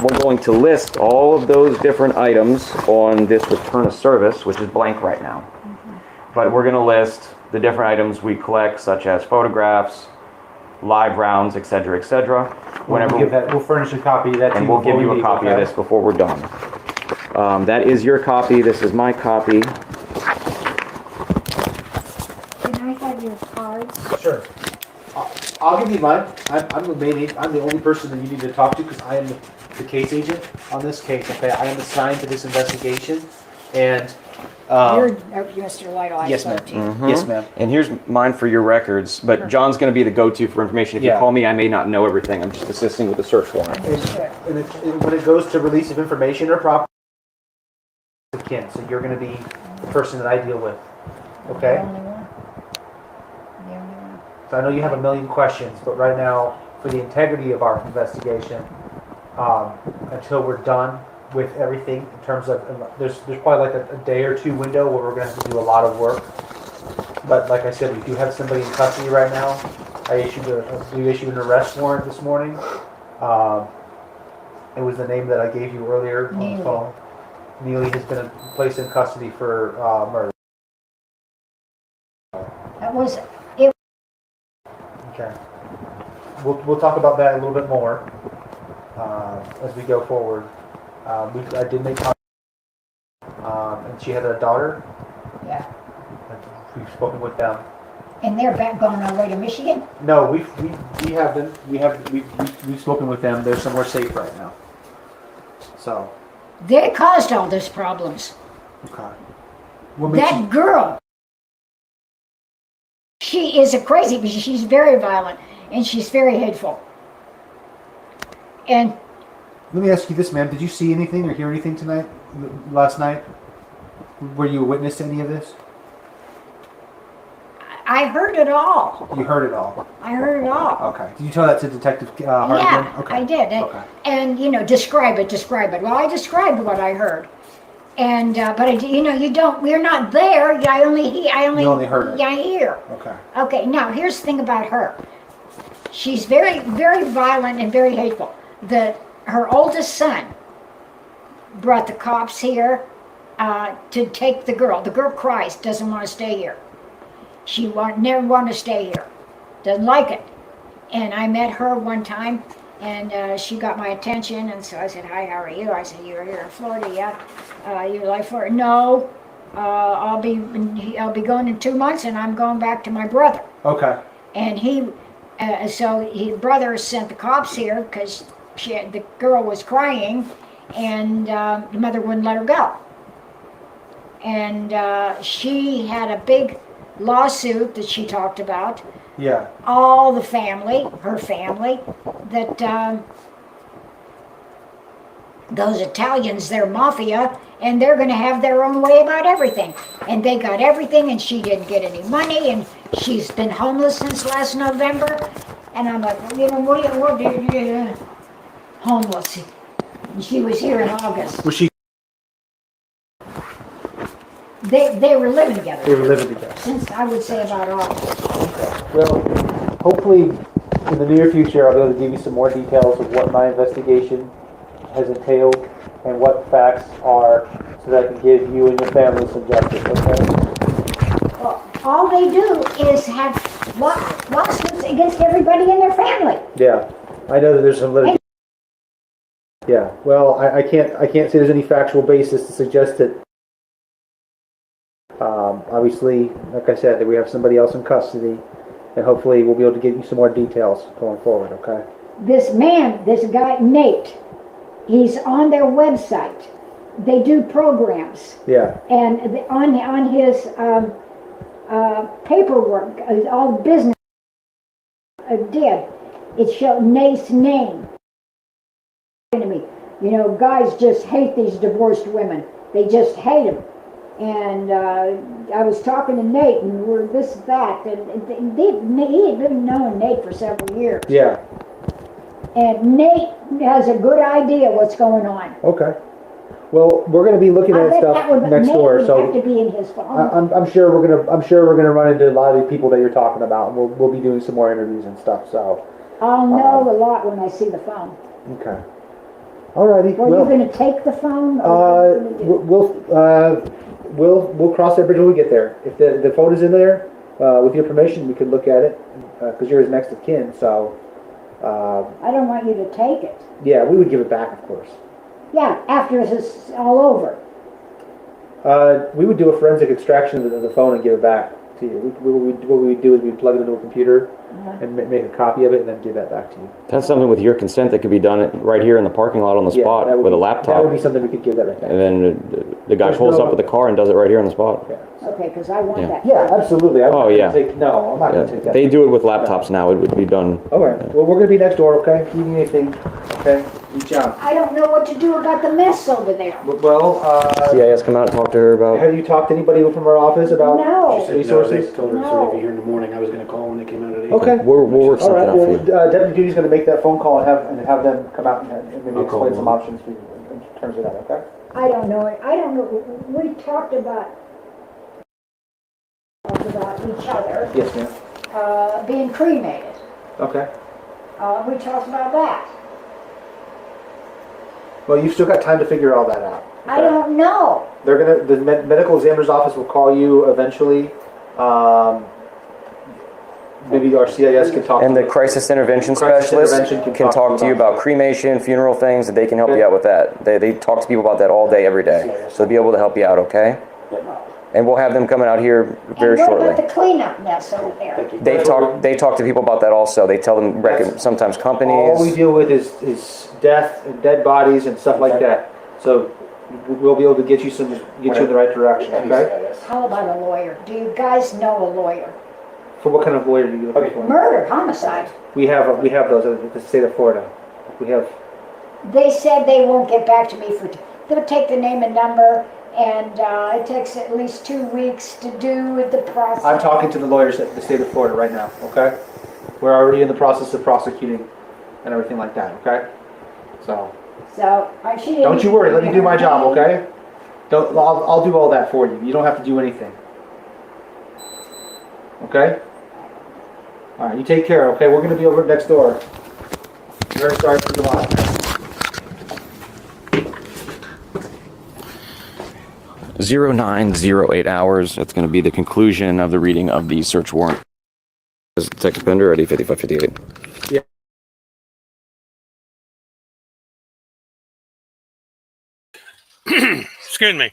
we're going to list all of those different items on this return of service, which is blank right now. But we're going to list the different items we collect, such as photographs, live rounds, etc., etc. Whenever We'll furnish a copy of that to you. and we'll give before you we a leave, copy of okay? this before we're done. That is your copy. This is my copy. Can I have your cards? Sure. I'll give you mine. I'm the only person that you need to talk to because I am the case agent on this case. Okay, I am assigned to this investigation, and You're Mr. Lytle, I yes, spoke to you. ma'am. Yes, ma'am. And here's mine for your records. But John's going to be the go-to for information. If you Yeah. call me, I may not know everything. I'm just assisting with the search warrant. And when it goes to release of information or property, kin, so you're going to be the person that I deal with. The Okay. only one? The only one? So I know you have a million questions, but right now, for the integrity of our investigation, until we're done with everything, in terms of, there's probably like a day or two window where we're going to have to do a lot of work. But like I said, we do have somebody in custody right now. We issued an arrest warrant this morning. It was the name that I gave you earlier on the Neely. phone. Neely has been placed in custody for murder. That was it. Okay. We'll talk about that a little bit more as we go forward. I did make contact, and she had a daughter. Yeah. We've spoken with them. And they're back going all the way to Michigan? No, we have them. We've spoken with them. They're somewhere safe right now. So, They caused all these problems. okay. What makes That girl, she is a crazy, because she's very violent and she's very hateful. And Let me ask you this, ma'am. Did you see anything or hear anything tonight, last night? Were you a witness to any of this? I heard it all. You heard it all. I heard it all. Okay. Did you tell that to Detective Hartigan? Yeah, Okay. I did. Okay. And describe it. Well, I described what I heard. And but you don't. We're not there. I only You only heard it. Yeah, I hear. Okay. Okay. Now here's the thing about her. She's very, very violent and very hateful. Her oldest son brought the cops here to take the girl. The girl cries, doesn't want to stay here. She never want to stay here. Doesn't like it. And I met her one time, and she got my attention, and so I said, "Hi, how are you?" I said, "You're here in Florida, yeah? You like Florida?" "No, I'll be going in 2 months, and I'm going back to my brother." Okay. And his brother sent the cops here because the girl was crying, and the mother wouldn't let her go. And she had a big lawsuit that she talked about. Yeah. All the family, her family, that those Italians, they're mafia, and they're going to have their own way about everything. And they got everything, and she didn't get any money, and she's been homeless since last November. And I'm like, what do you homeless? And she was here in August. Was she? They were living together. They were living together. Since I would say about August. Well, hopefully in the near future I'll be able to give you some more details of what my investigation has entailed and what facts are, so that I can give you and your family some justice. Okay? Well, all they do is have lawsuits against everybody in their family. Yeah, I know that there's some litigation. Yeah. Well, I can't say there's any factual basis to suggest that. Obviously, like I said, that we have somebody else in custody, and hopefully we'll be able to get you some more details going forward. Okay. This guy, Nate, he's on their website. They do programs. Yeah. And on his paperwork, all the business it showed Nate's name. To me, guys just hate these divorced women. They just hate them. And I was talking to Nate, and we're this, that, and he had been knowing Nate for several years. Yeah. And Nate has a good idea what's going on. Okay. Well, we're going to be looking at stuff next door, Nate so would have to be in his phone. I'm sure we're gonna run into a lot of the people that you're talking about. We'll be doing some more interviews and stuff. So. I'll know a lot when I see the phone. Okay. Alrighty. Well, you're going to take the phone? We'll cross that bridge when we get there. If the phone is in there, with your permission, we could look at it, because you're his next of kin. So. I don't want you to take it. Yeah, we would give it back, of course. Yeah, after it's all over. We would do a forensic extraction of the phone and give it back to you. What we would do is we'd plug it into a computer and make a copy of it and then give that back to you. That's something with your consent that could be done right here in the parking lot on the spot that would with a be- laptop. That would be something we could give that right back. And then the guy There's pulls no- up with the car and does it right here on the spot. Yeah. Okay, because I want Yeah. that. Yeah, absolutely. Oh, yeah. No, I'm not Yeah, going to take that. they do it with laptops now. It would be done. All right. Well, we're going to be next door, okay? If you need anything, okay? Reach out. I don't know what to do about the mess over there. Well, CIS come out and talk to her about. have you talked to anybody from our office about No. resources? They told her No. to be here in the morning. I was going to call when they came out at 8. Okay. We'll work All something right. out Well, for you. Deputy Judy's going to make that phone call and have them come out and maybe I'll call explain them. some options for you in terms of that, okay? I don't know. We talked about each other Yes, ma'am. being cremated. Okay. We talked about that. Well, you've still got time to figure all that out. I okay? don't know. The medical examiner's office will call you eventually. Maybe our CIS can talk. And to the you. crisis intervention Crisis specialist intervention can talk to you about cremation, funeral things, and they can help you out with that. They talk to people about that all day, every day. So they'll be able to help you out, okay? And we'll have them coming out here very And what shortly. about the cleanup mess over there? They talk to people about that also. They tell them sometimes All we companies. deal with is death and dead bodies and stuff like that. So We'll be able to get you in the right direction, okay? How about a lawyer? Do you guys know a lawyer? For what kind of lawyer are you looking for? Murder, homicide. We have those in the state of Florida. We have. They said they won't get back to me they'll take the name and number, and it takes at least 2 weeks to do the process. I'm talking to the lawyers at the state of Florida right now, okay? We're already in the process of prosecuting and everything like that, okay? So she didn't. don't you worry, let me do my job, okay? I'll do all that for you. You don't have to do anything. Okay? All right, you take care, okay? We're going to be over next door. Very sorry for the loss. 0908 hours. That's going to be the conclusion of the reading of the search warrant. Is Detective Pender ready? 5558. Yeah. Excuse me.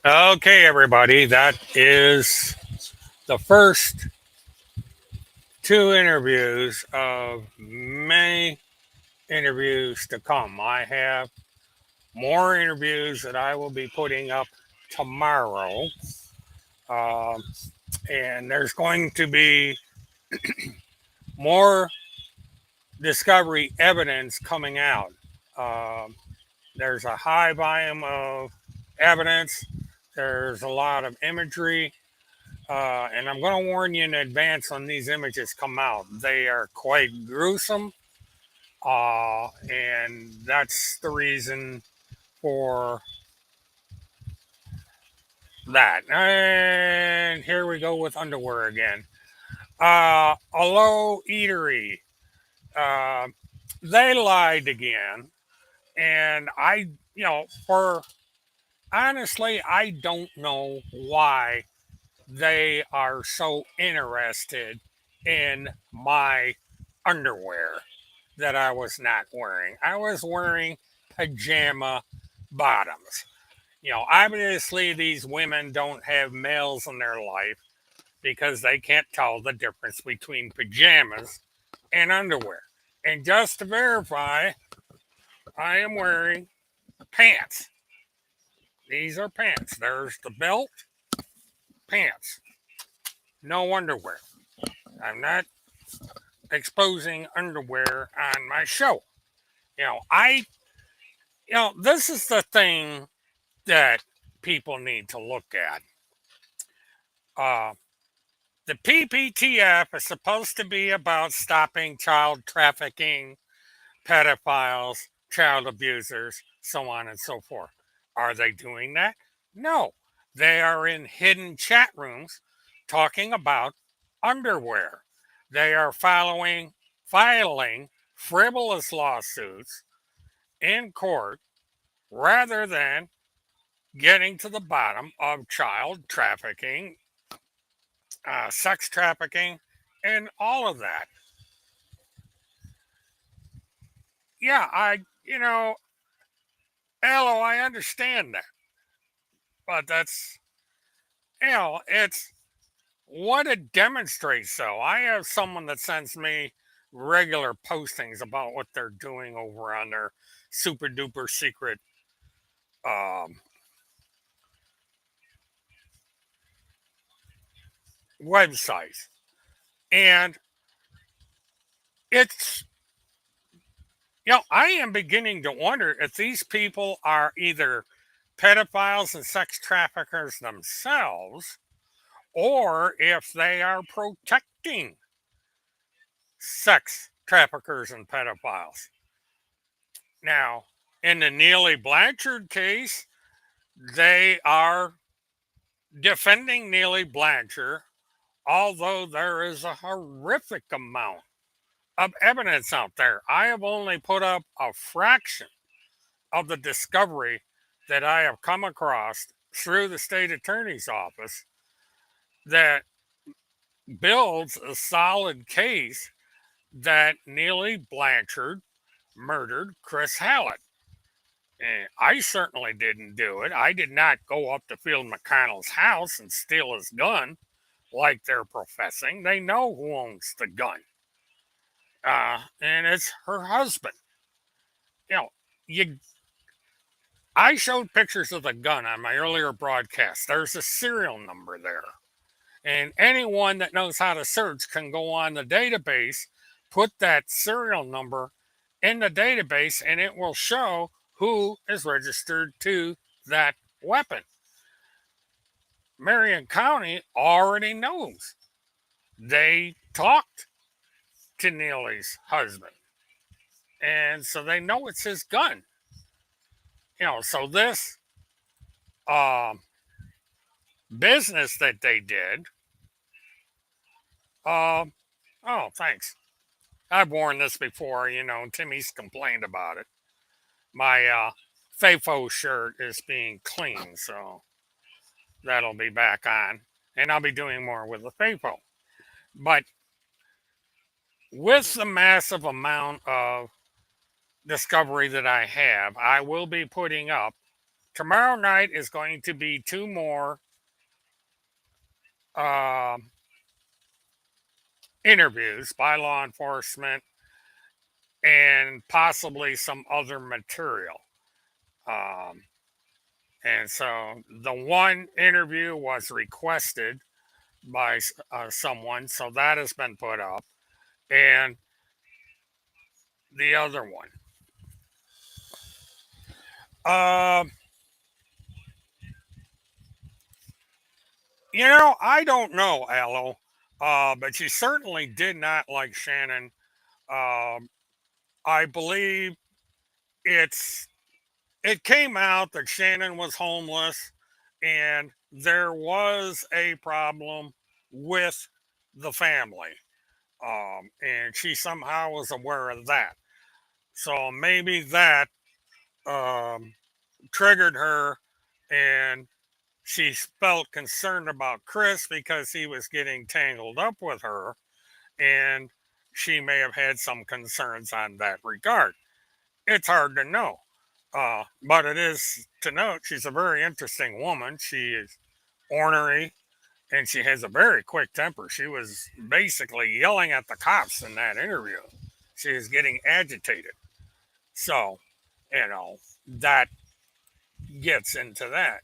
Okay, everybody, that is the first 2 interviews of many interviews to come. I have more interviews that I will be putting up tomorrow. And there's going to be more discovery evidence coming out. There's a high volume of evidence. There's a lot of imagery. And I'm going to warn you in advance when these images come out. They are quite gruesome. And that's the reason for that. And here we go with underwear again. Hello, Eatery. They lied again. And honestly, I don't know why they are so interested in my underwear that I was not wearing. I was wearing pajama bottoms. Obviously these women don't have males in their life because they can't tell the difference between pajamas and underwear. And just to verify, I am wearing pants. These are pants. There's the belt, pants. No underwear. I'm not exposing underwear on my show. This is the thing that people need to look at. The PPTF is supposed to be about stopping child trafficking, pedophiles, child abusers, so on and so forth. Are they doing that? No. They are in hidden chat rooms talking about underwear. They are filing frivolous lawsuits in court rather than getting to the bottom of child trafficking, sex trafficking, and all of that. Yeah, Elo, I understand that. But that's, it's what it demonstrates, though. I have someone that sends me regular postings about what they're doing over on their super duper secret websites. And it's, I am beginning to wonder if these people are either pedophiles and sex traffickers themselves, or if they are protecting sex traffickers and pedophiles. Now, in the Neely Blanchard case, they are defending Neely Blanchard, although there is a horrific amount of evidence out there. I have only put up a fraction of the discovery that I have come across through the state attorney's office that builds a solid case that Neely Blanchard murdered Chris Hallett. And I certainly didn't do it. I did not go up to Field McConnell's house and steal his gun like they're professing. They know who owns the gun. And it's her husband. You I showed pictures of the gun on my earlier broadcast. There's a serial number there. And anyone that knows how to search can go on the database, put that serial number in the database, and it will show who is registered to that weapon. Marion County already knows. They talked to Neely's husband. And so they know it's his gun. So this um, business that they did, oh, thanks. I've worn this before, Timmy's complained about it. My FAFO shirt is being cleaned, so that'll be back on. And I'll be doing more with the FAFO. But with the massive amount of discovery that I have, I will be putting up. Tomorrow night is going to be 2 more interviews by law enforcement and possibly some other material. And so the one interview was requested by someone, so that has been put up. And the other one. I don't know, Aloe, but she certainly did not like Shannon. I believe it came out that Shannon was homeless and there was a problem with the family. And she somehow was aware of that. So maybe that triggered her and she felt concerned about Chris because he was getting tangled up with her. And she may have had some concerns on that regard. It's hard to know. But it is to note she's a very interesting woman. She is ornery and she has a very quick temper. She was basically yelling at the cops in that interview. She is getting agitated. So, that gets into that.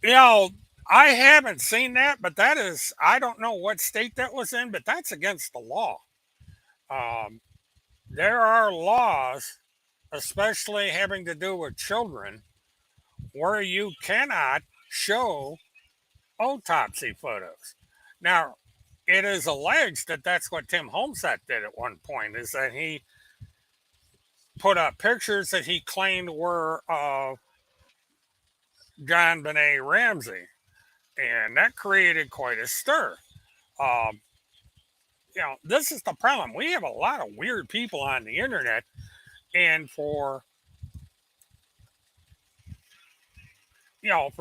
You know, I haven't seen that, but I don't know what state that was in, but that's against the law. Um, there are laws, especially having to do with children, where you cannot show autopsy photos. Now, it is alleged that that's what Tim Homsett did at one point, is that he put up pictures that he claimed were of John Benet Ramsey, and that created quite a stir. Um, this is the problem. We have a lot of weird people on the internet, and for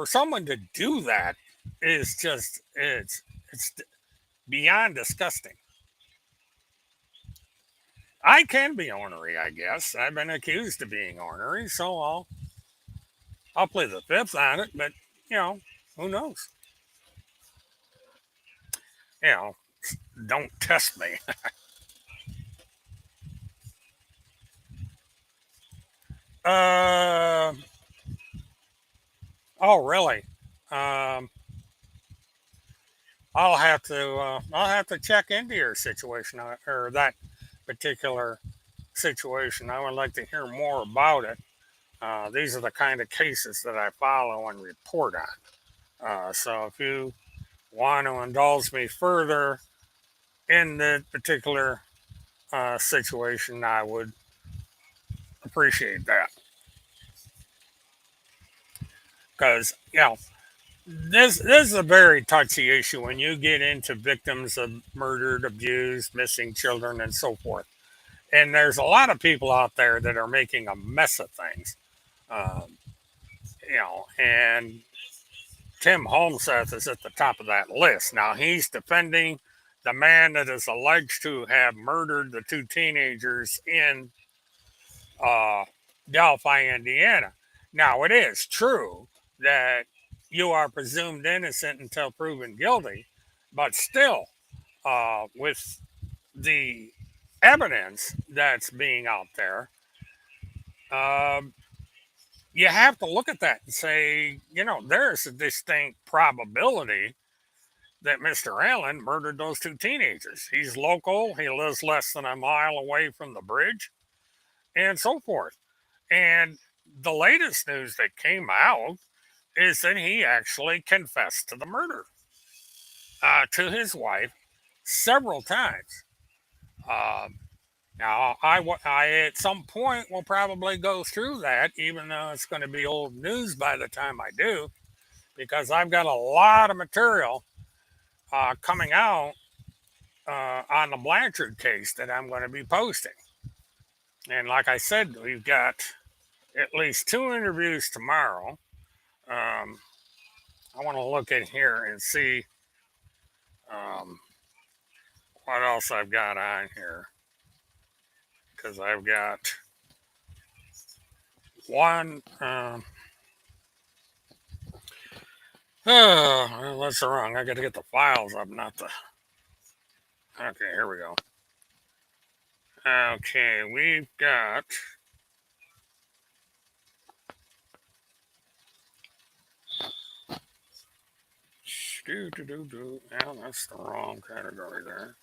someone to do that is just it's beyond disgusting. I can be ornery, I guess. I've been accused of being ornery, so I'll play the fifth on it. But who knows? You know, don't test me. uh, oh, really? Um, I'll have to check into your situation or that particular situation. I would like to hear more about it. These are the kind of cases that I follow and report on. So if you want to indulge me further in the particular situation, I would appreciate that. Because, this is a very touchy issue when you get into victims of murdered, abused, missing children, and so forth. And there's a lot of people out there that are making a mess of things. Um, and Tim Holmseth is at the top of that list. Now, he's defending the man that is alleged to have murdered the 2 teenagers in Delphi, Indiana. Now, it is true that you are presumed innocent until proven guilty. But still, with the evidence that's being out there, um, you have to look at that and say, there's a distinct probability that Mr. Allen murdered those two teenagers. He's local, he lives less than a mile away from the bridge, and so forth. And the latest news that came out is that he actually confessed to the murder to his wife several times. Um, Now, I at some point will probably go through that, even though it's going to be old news by the time I do, because I've got a lot of material coming out on the Blanchard case that I'm going to be posting. And like I said, we've got at least 2 interviews tomorrow. Um, I want to look in here and see um, what else I've got on here, because I've got one. Oh, well, that's wrong. I got to get the files up, not the. Okay, here we go. Okay, we've got. Now that's the wrong category there.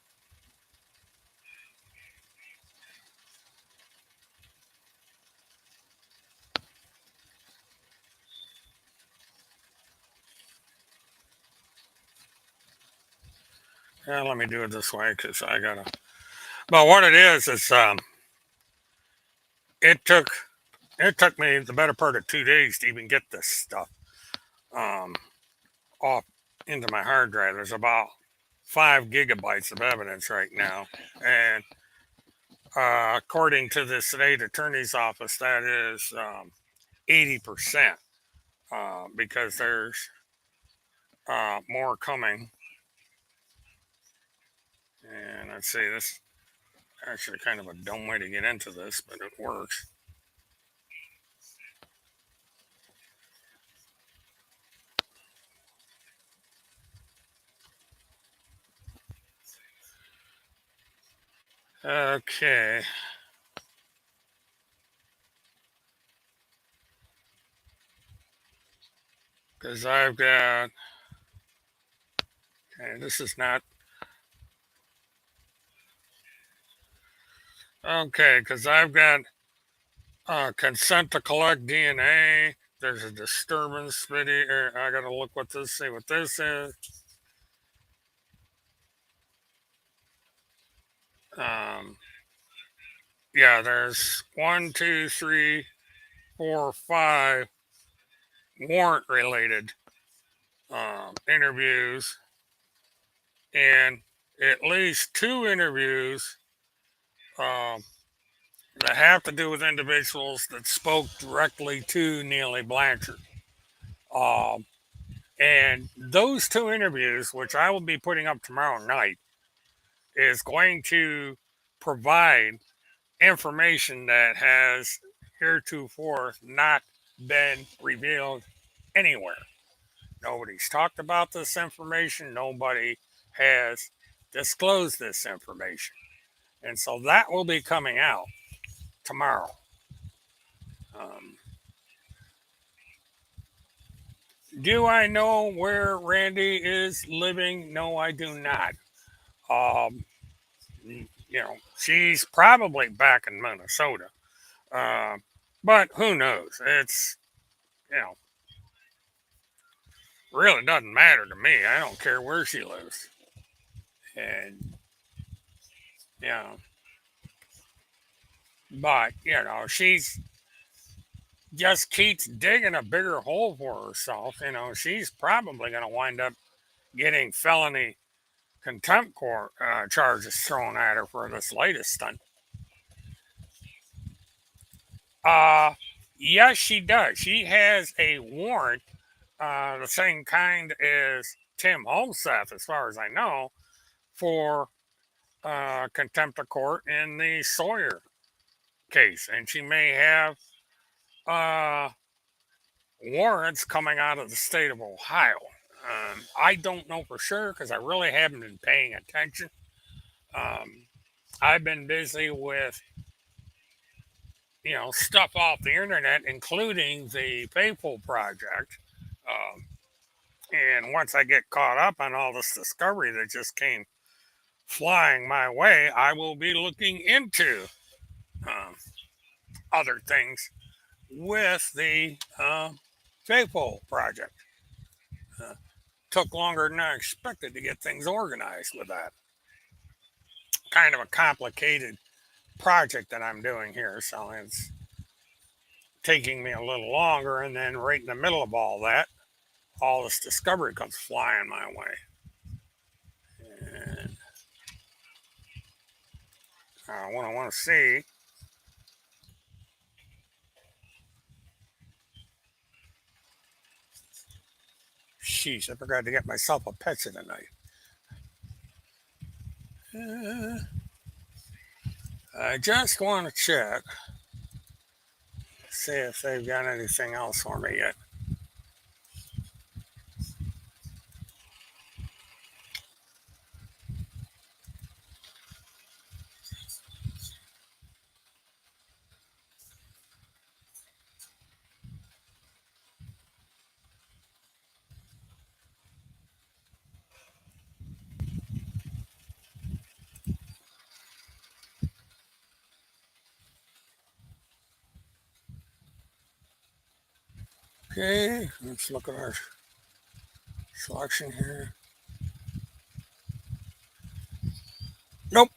Let me do it this way because I gotta. But what it is it took me the better part of 2 days to even get this stuff um, off into my hard drive. There's about 5 gigabytes of evidence right now, and according to the state attorney's office, that is 80%, because there's more coming. And let's see, this actually kind of a dumb way to get into this, but it works. Okay. Because I've got. Okay, this is not. Okay, because I've got consent to collect DNA. There's a disturbance video. I got to look what this, see what this is. Um, yeah, there's 1, 2, 3, 4, 5 warrant related interviews, and at least 2 interviews um, that have to do with individuals that spoke directly to Neely Blanchard. Um, and those 2 interviews, which I will be putting up tomorrow night, is going to provide information that has heretofore not been revealed anywhere. Nobody's talked about this information. Nobody has disclosed this information. And so that will be coming out tomorrow. Um, do I know where Randy is living? No, I do not. Um, she's probably back in Minnesota. Uh, but who knows? It's, you know, really doesn't matter to me. I don't care where she lives. And, but, she's just keeps digging a bigger hole for herself. She's probably going to wind up getting felony contempt court charges thrown at her for this latest stunt. Yes, she does. She has a warrant, the same kind as Tim Holmseth, as far as I know, for contempt of court in the Sawyer case, and she may have warrants coming out of the state of Ohio. I don't know for sure because I really haven't been paying attention. I've been busy with stuff off the internet, including the PayPal project. Um, and once I get caught up on all this discovery that just came flying my way, I will be looking into um, other things with the PayPal project. Took longer than I expected to get things organized with that. Kind of a complicated project that I'm doing here, so it's taking me a little longer. And then right in the middle of all that, all this discovery comes flying my way. And what I want to see, sheesh, I forgot to get myself a pizza tonight. I just want to check, see if they've got anything else for me yet. Okay, let's look at our selection here. Nope.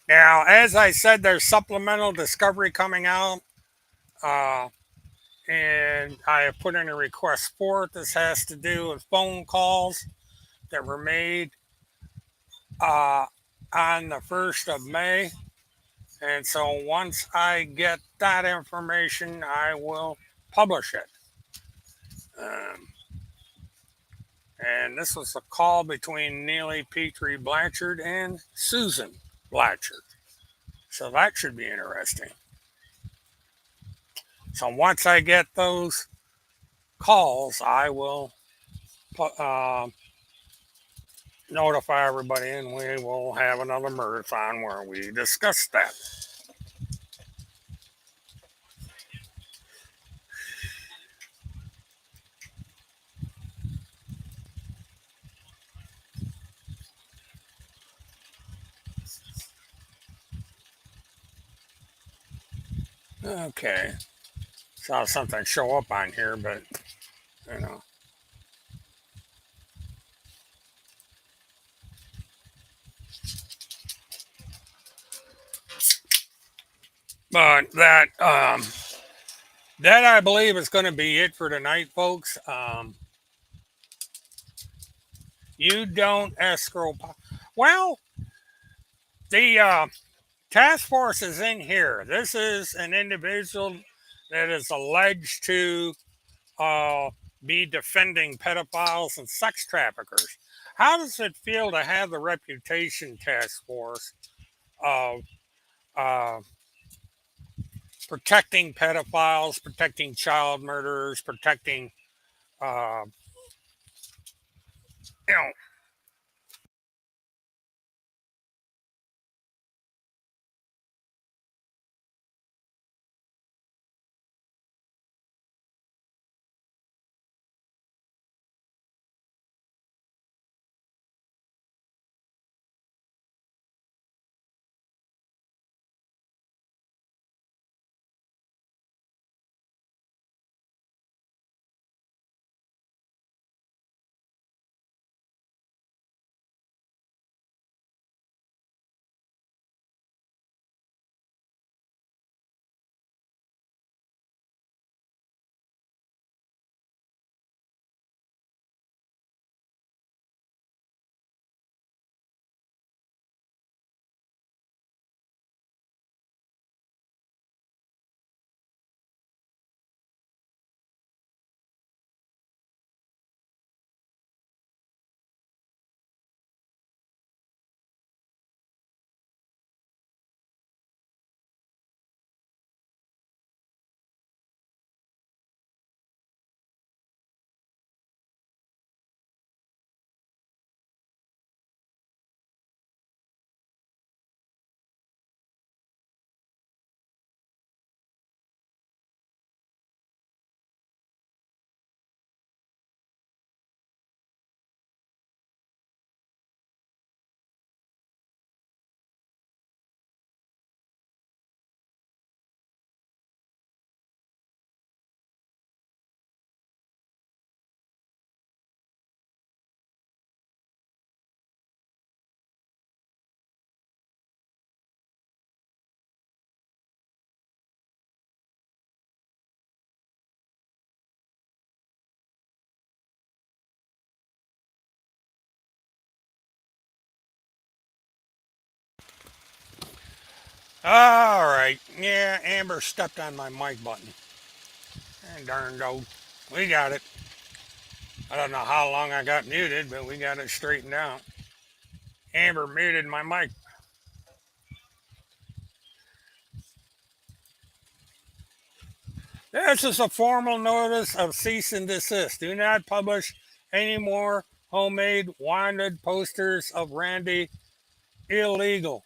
Now, as I said, there's supplemental discovery coming out, and I have put in a request for it. This has to do with phone calls that were made on the 1st of May. And so once I get that information, I will publish it. And this was a call between Neely Petrie Blanchard and Susan Blanchard. So that should be interesting. So once I get those calls, I will notify everybody, and we will have another marathon where we discuss that. Okay. Saw something show up on here, but you know. But that I believe is going to be it for tonight, folks. You don't escrow. Well, the task force is in here. This is an individual that is alleged to be defending pedophiles and sex traffickers. How does it feel to have the reputation, task force, of uh, protecting pedophiles, protecting child murderers, protecting uh, you know All right. Yeah, Amber stepped on my mic button. And darn goat. We got it. I don't know how long I got muted, but we got it straightened out. Amber muted my mic. This is a formal notice of cease and desist. Do not publish any more homemade wanted posters of Randy. Illegal.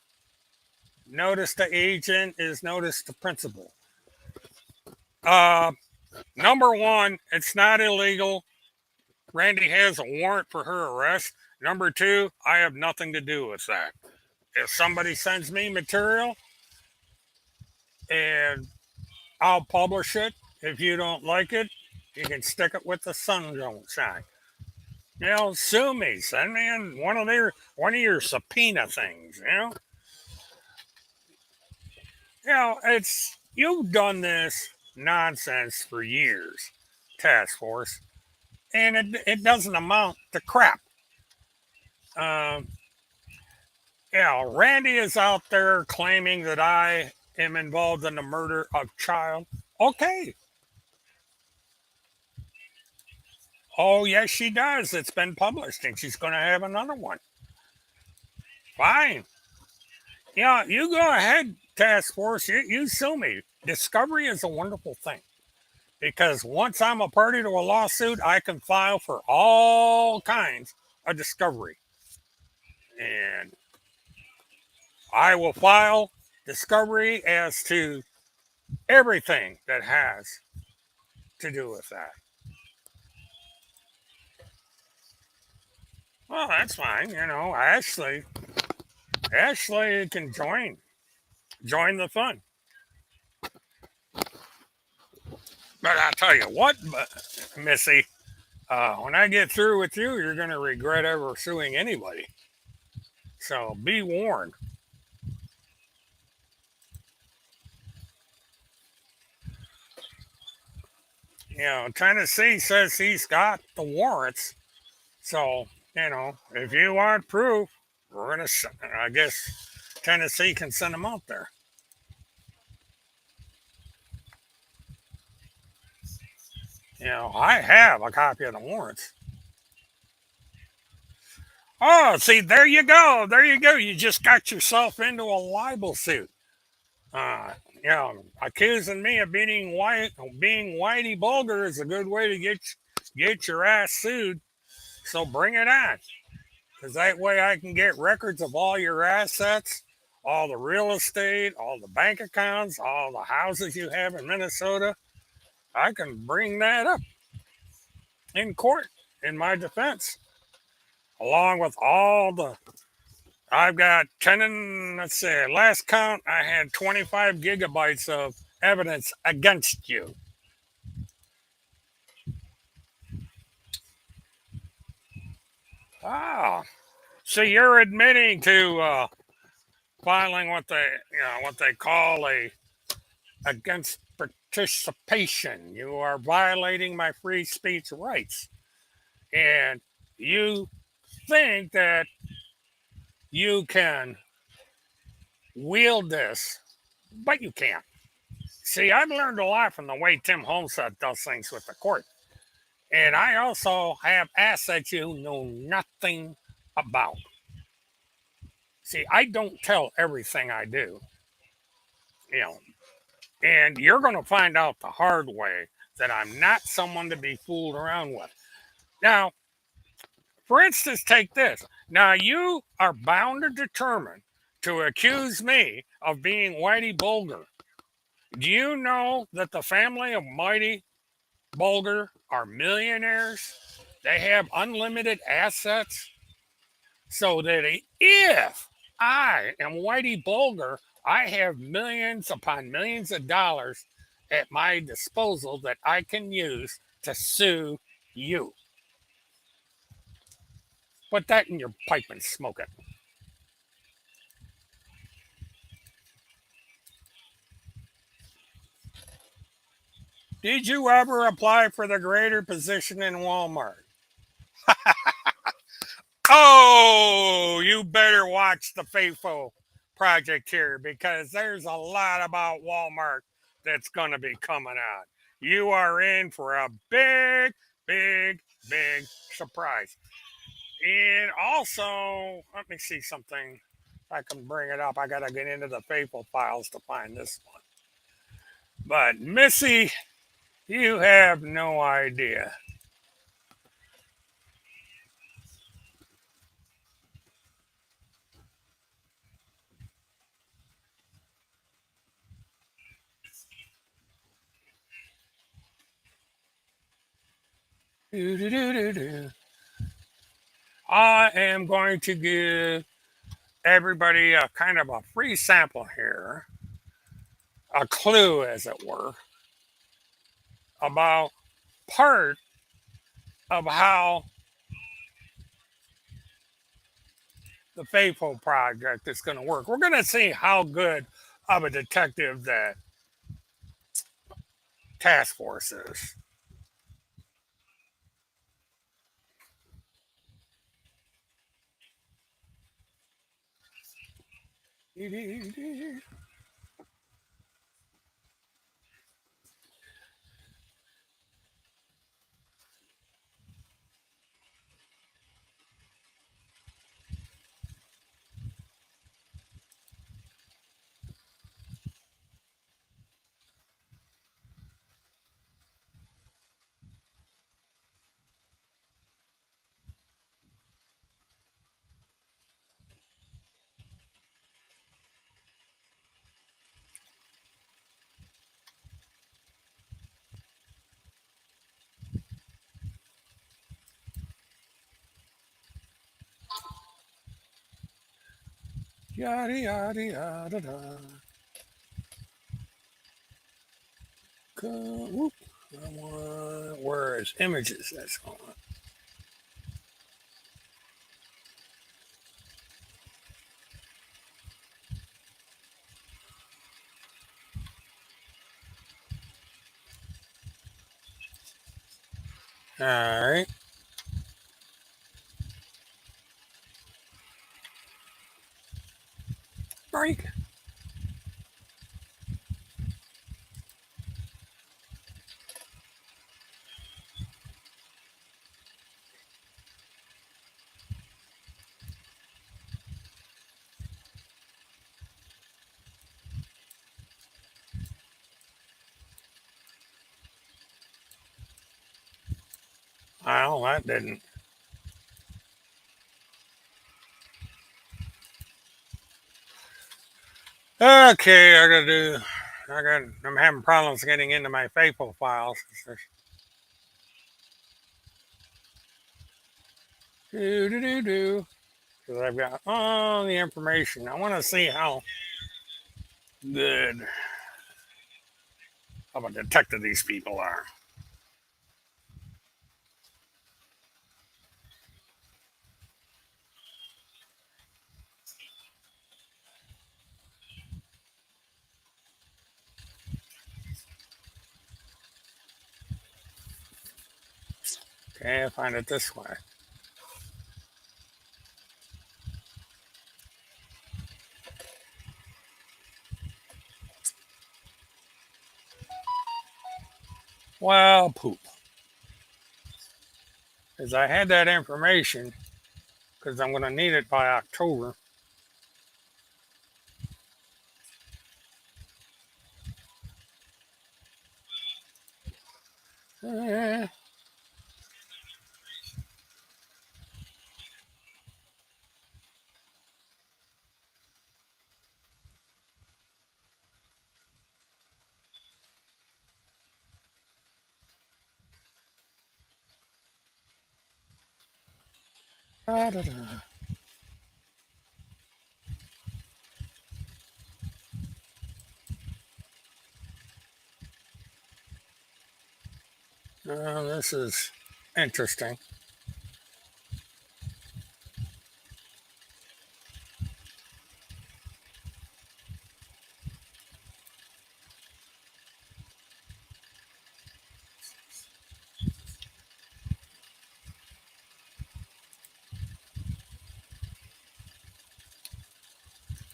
Notice to agent is notice to principal. Uh, Number one, it's not illegal. Randy has a warrant for her arrest. Number two, I have nothing to do with that. If somebody sends me material and I'll publish it, if you don't like it, you can stick it with the Sun Zone sign. You know, sue me. Send me in one of your subpoena things. It's you've done this nonsense for years, task force, and it doesn't amount to crap. Um, Randy is out there claiming that I am involved in the murder of child. Okay. Oh, yes, she does. It's been published, and she's going to have another one. Fine. Yeah, you go ahead, task force. You sue me. Discovery is a wonderful thing because once I'm a party to a lawsuit, I can file for all kinds of discovery. And I will file discovery as to everything that has to do with that. Well, that's fine. Ashley can join the fun. But I'll tell you what, Missy, when I get through with you, you're going to regret ever suing anybody. So be warned. Tennessee says he's got the warrants. So, if you want proof, I guess Tennessee can send them out there. I have a copy of the warrants. Oh, see, there you go. There you go. You just got yourself into a libel suit. Accusing me of being Whitey Bulger is a good way to get your ass sued. So bring it on. Because that way I can get records of all your assets, all the real estate, all the bank accounts, all the houses you have in Minnesota. I can bring that up in court in my defense, along with I've got 10, let's say, last count, I had 25 gigabytes of evidence against you. Ah, so you're admitting to filing what they call a against participation. You are violating my free speech rights, and you think that you can wield this, but you can't. See, I've learned a lot from the way Tim Homestead does things with the court. And I also have assets you know nothing about. See, I don't tell everything I do, you know, and you're going to find out the hard way that I'm not someone to be fooled around with. Now, for instance, take this. Now, you are bound to determine to accuse me of being Whitey Bulger. Do you know that the family of Mighty Bulger are millionaires? They have unlimited assets. So that if I am Whitey Bulger, I have millions upon millions of dollars at my disposal that I can use to sue you. Put that in your pipe and smoke it. Did you ever apply for the greater position in Walmart? Oh, you better watch the faithful project here because there's a lot about Walmart that's going to be coming out. You are in for a big, big, big surprise. And also, let me see something. If I can bring it up, I got to get into the faithful files to find this one. But Missy, you have no idea. Do. I am going to give everybody a kind of a free sample here, a clue, as it were, about part of how the Faithful Project is going to work. We're going to see how good of a detective that task force is. Yada yada yada da. Whoop. Where is images? That's going. All right. Break. Well, that didn't. Okay, I gotta do. I'm having problems getting into my faithful files. Do do do do. Because I've got all the information. I want to see how good of a detective these people are. Okay, I find it this way. Well, poop. Because I had that information because I'm going to need it by October. Eh, da, da, da. This is interesting.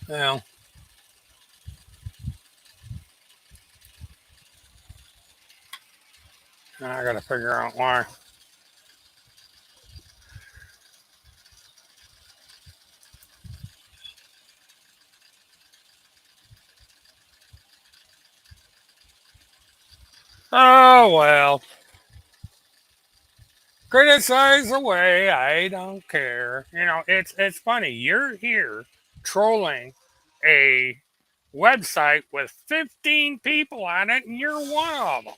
Well, And I got to figure out why. Oh, well. Criticize away. I don't care. You know, it's funny. You're here trolling a website with 15 people on it, and you're one of them.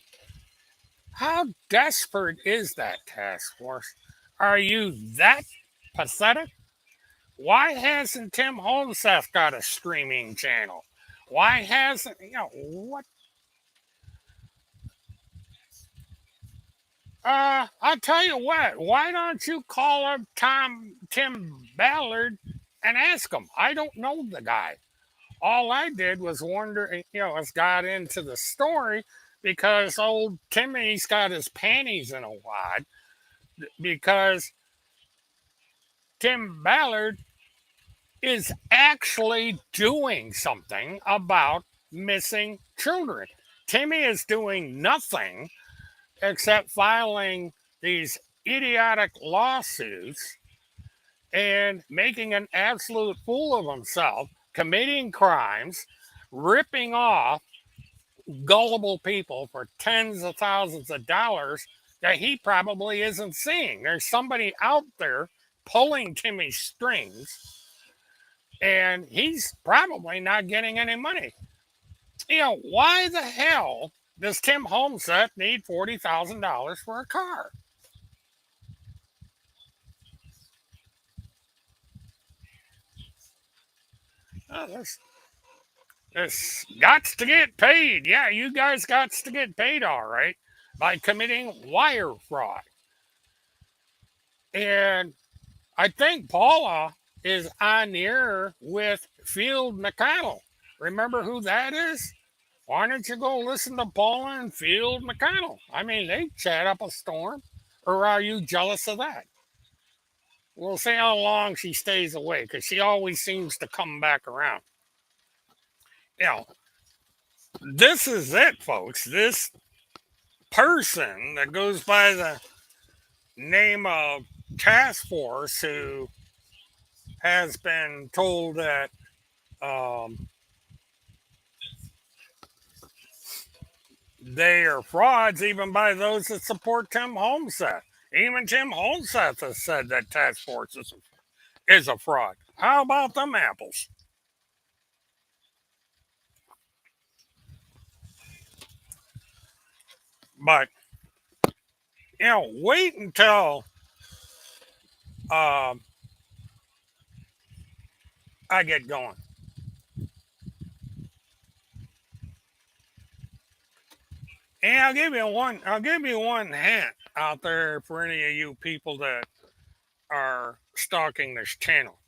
How desperate is that task force? Are you that pathetic? Why hasn't Tim Holmseth got a streaming channel? Why hasn't, what? I'll tell you what, why don't you call up Tim Ballard and ask him? I don't know the guy. All I did was wonder, has got into the story because old Timmy's got his panties in a wad because Tim Ballard is actually doing something about missing children. Timmy is doing nothing except filing these idiotic lawsuits and making an absolute fool of himself, committing crimes, ripping off gullible people for tens of thousands of dollars that he probably isn't seeing. There's somebody out there pulling Timmy's strings, and he's probably not getting any money. Why the hell does Tim Holmset need $40,000 for a car? Oh, this got to get paid. Yeah, you guys got to get paid, all right, by committing wire fraud. And I think Paula is on the air with Field McConnell. Remember who that is? Why don't you go listen to Paula and Field McConnell? I mean, they chat up a storm. Or are you jealous of that? We'll see how long she stays away because she always seems to come back around. You know, this is it, folks. This person that goes by the name of Task Force who has been told that um, they are frauds even by those that support Tim Holmseth. Even Tim Holmseth has said that Task Force is a fraud. How about them apples? But, wait until um, I get going. And I'll give you one hint out there for any of you people that are stalking this channel.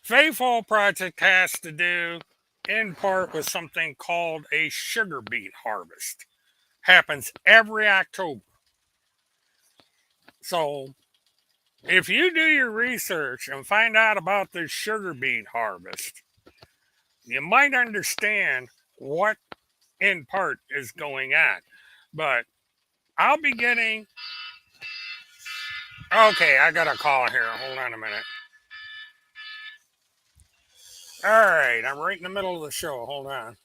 Faithful Project has to do in part with something called a sugar beet harvest. Happens every October. So if you do your research and find out about this sugar beet harvest, you might understand what in part is going on. But I'll be getting. Okay, I got a call here. Hold on a minute. All right, I'm right in the middle of the show. Hold on.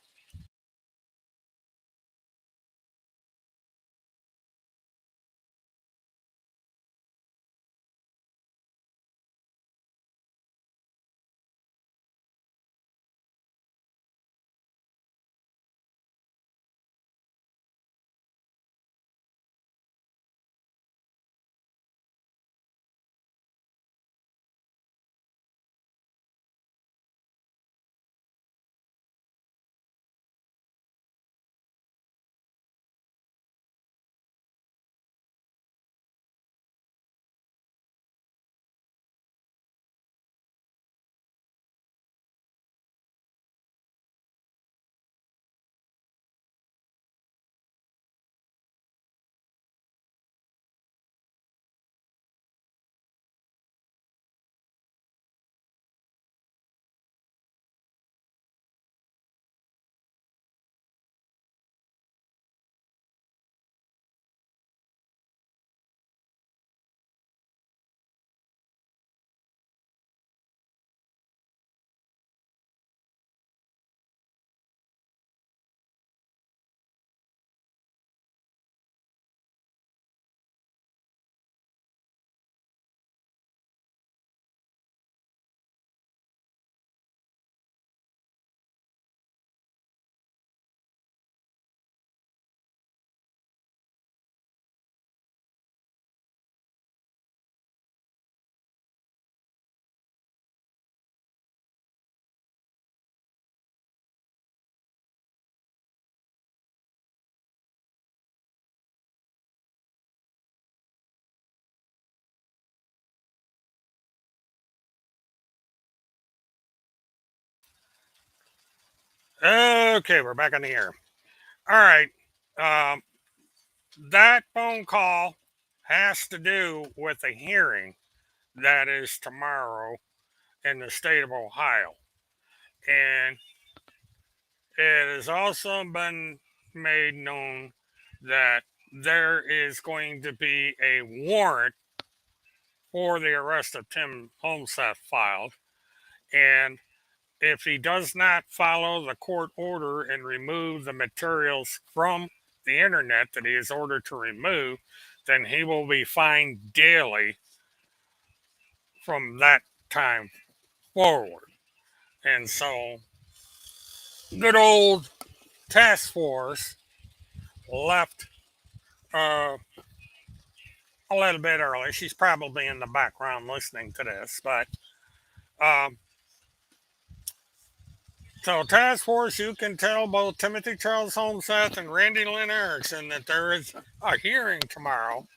Okay, we're back on the air. All right. Um, that phone call has to do with a hearing that is tomorrow in the state of Ohio. And it has also been made known that there is going to be a warrant for the arrest of Tim Holmseth filed. And if he does not follow the court order and remove the materials from the internet that he is ordered to remove, then he will be fined daily from that time forward. And so, good old task force left uh, a little bit early. She's probably in the background listening to this, but um, so task force, you can tell both Timothy Charles Holmseth and Randy Lynn Erickson that there is a hearing tomorrow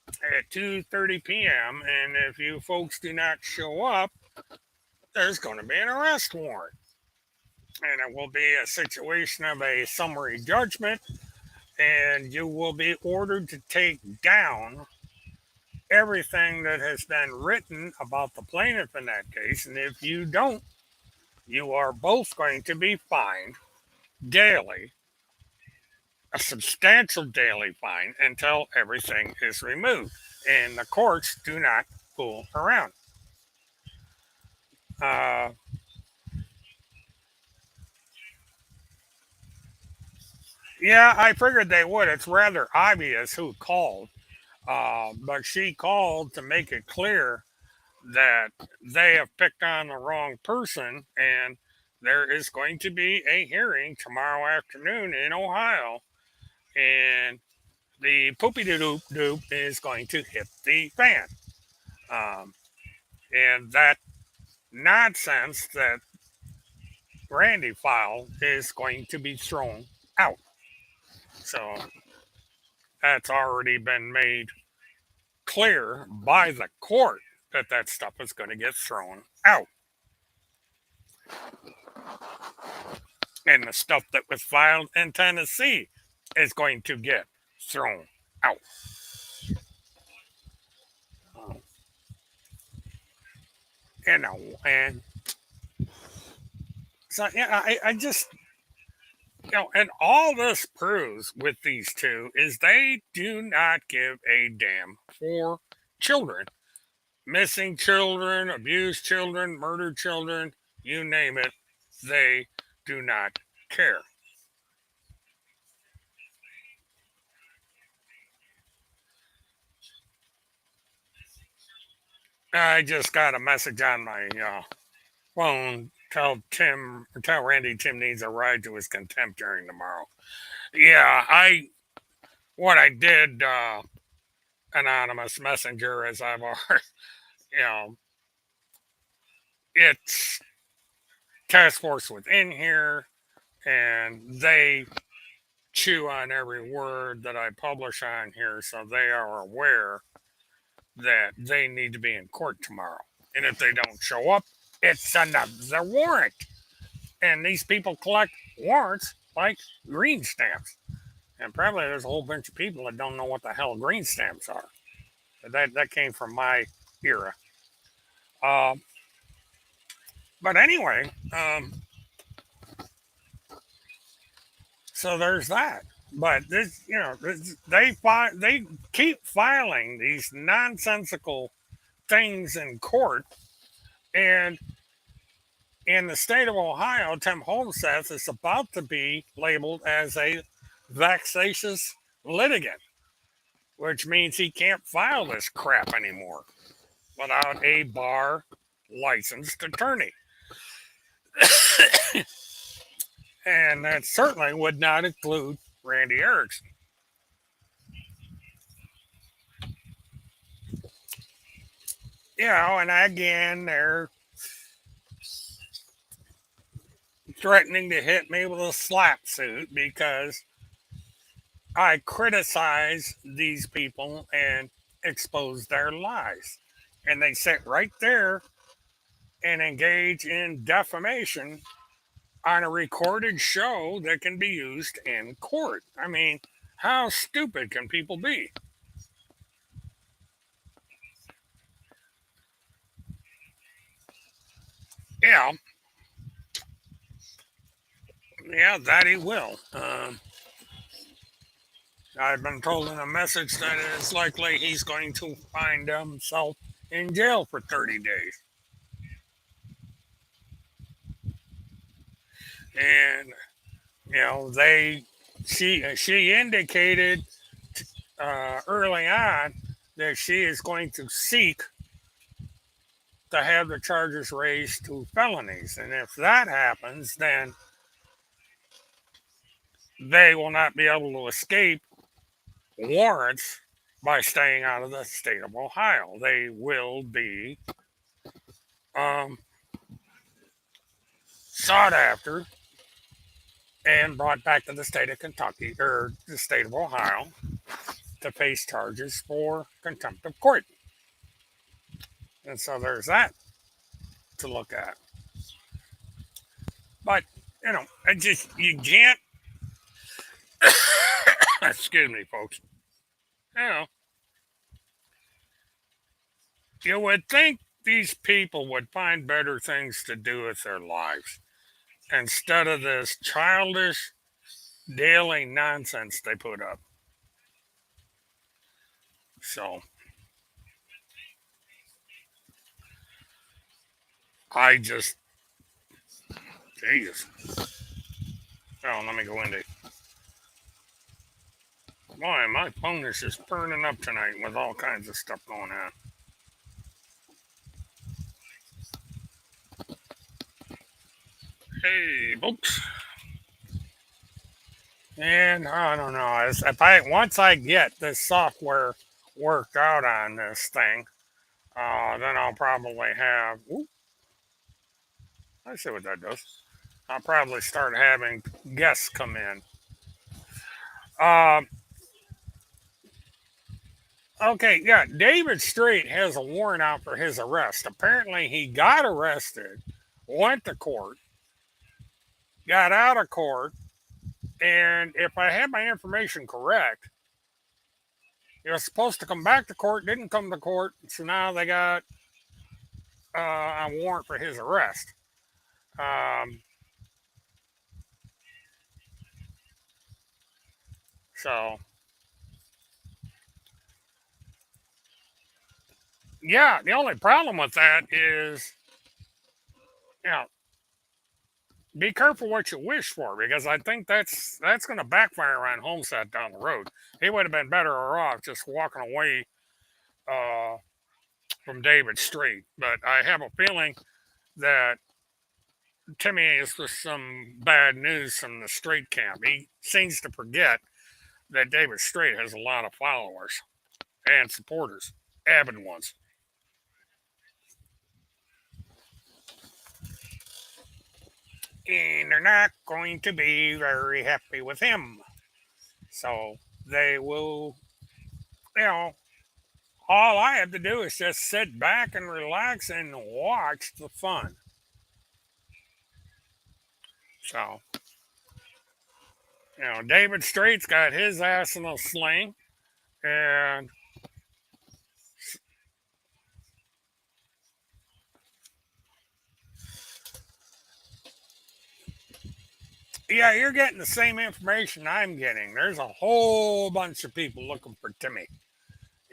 at 2:30 p.m. And if you folks do not show up, there's going to be an arrest warrant. And it will be a situation of a summary judgment, and you will be ordered to take down everything that has been written about the plaintiff in that case. And if you don't, you are both going to be fined daily, a substantial daily fine, until everything is removed. And the courts do not fool around. Uh, yeah, I figured they would. It's rather obvious who called. But she called to make it clear that they have picked on the wrong person, and there is going to be a hearing tomorrow afternoon in Ohio, and the poopy doop doop is going to hit the fan. Um, and that nonsense that Randy filed is going to be thrown out. So that's already been made clear by the court that that stuff is going to get thrown out. And the stuff that was filed in Tennessee is going to get thrown out. You know, and so yeah, I just and all this proves with these two is they do not give a damn for children, missing children, abused children, murdered children, you name it, they do not care. I just got a message on my phone. Tell Randy Tim needs a ride to his contempt hearing tomorrow. Yeah, what I did, anonymous messenger, as I've already, you know, it's task force within here, and they chew on every word that I publish on here, so they are aware that they need to be in court tomorrow. And if they don't show up, it's another warrant. And these people collect warrants like green stamps. And probably there's a whole bunch of people that don't know what the hell green stamps are. That came from my era. Uh, but anyway, so there's that. But this, they keep filing these nonsensical things in court, and in the state of Ohio, Tim Holmseth is about to be labeled as a vexatious litigant, which means he can't file this crap anymore without a bar licensed attorney. And that certainly would not include Randy Erickson. And again, they're threatening to hit me with a slap suit because I criticize these people and expose their lies. And they sit right there and engage in defamation on a recorded show that can be used in court. I mean, how stupid can people be? Yeah, yeah, that he will. I've been told in a message that it's likely he's going to find himself in jail for 30 days. And, she indicated early on that she is going to seek to have the charges raised to felonies. And if that happens, then they will not be able to escape warrants by staying out of the state of Ohio. They will be um, sought after and brought back to the state of Kentucky or the state of Ohio to face charges for contempt of court. And so there's that to look at. But, you can't, excuse me, folks. You know, you would think these people would find better things to do with their lives instead of this childish daily nonsense they put up. So I just, Jesus. Oh, let me go into. Boy, my phone is just burning up tonight with all kinds of stuff going on. Hey, folks. And I don't know. If I once I get this software worked out on this thing, then I'll probably have. Ooh, I see what that does. I'll probably start having guests come in. Um, okay, yeah, David Strait has a warrant out for his arrest. Apparently, he got arrested, went to court, got out of court, and if I have my information correct, he was supposed to come back to court, didn't come to court, so now they got a warrant for his arrest. Um, so, yeah, the only problem with that is, you know, be careful what you wish for because I think that's going to backfire on Homestead down the road. He would have been better off just walking away uh, from David Strait, but I have a feeling that Timmy is just some bad news from the Strait camp. He seems to forget that David Strait has a lot of followers and supporters, avid ones. And they're not going to be very happy with him. So they will, you know, all I have to do is just sit back and relax and watch the fun. So, David Strait's got his ass in a sling, and yeah, you're getting the same information I'm getting. There's a whole bunch of people looking for Timmy,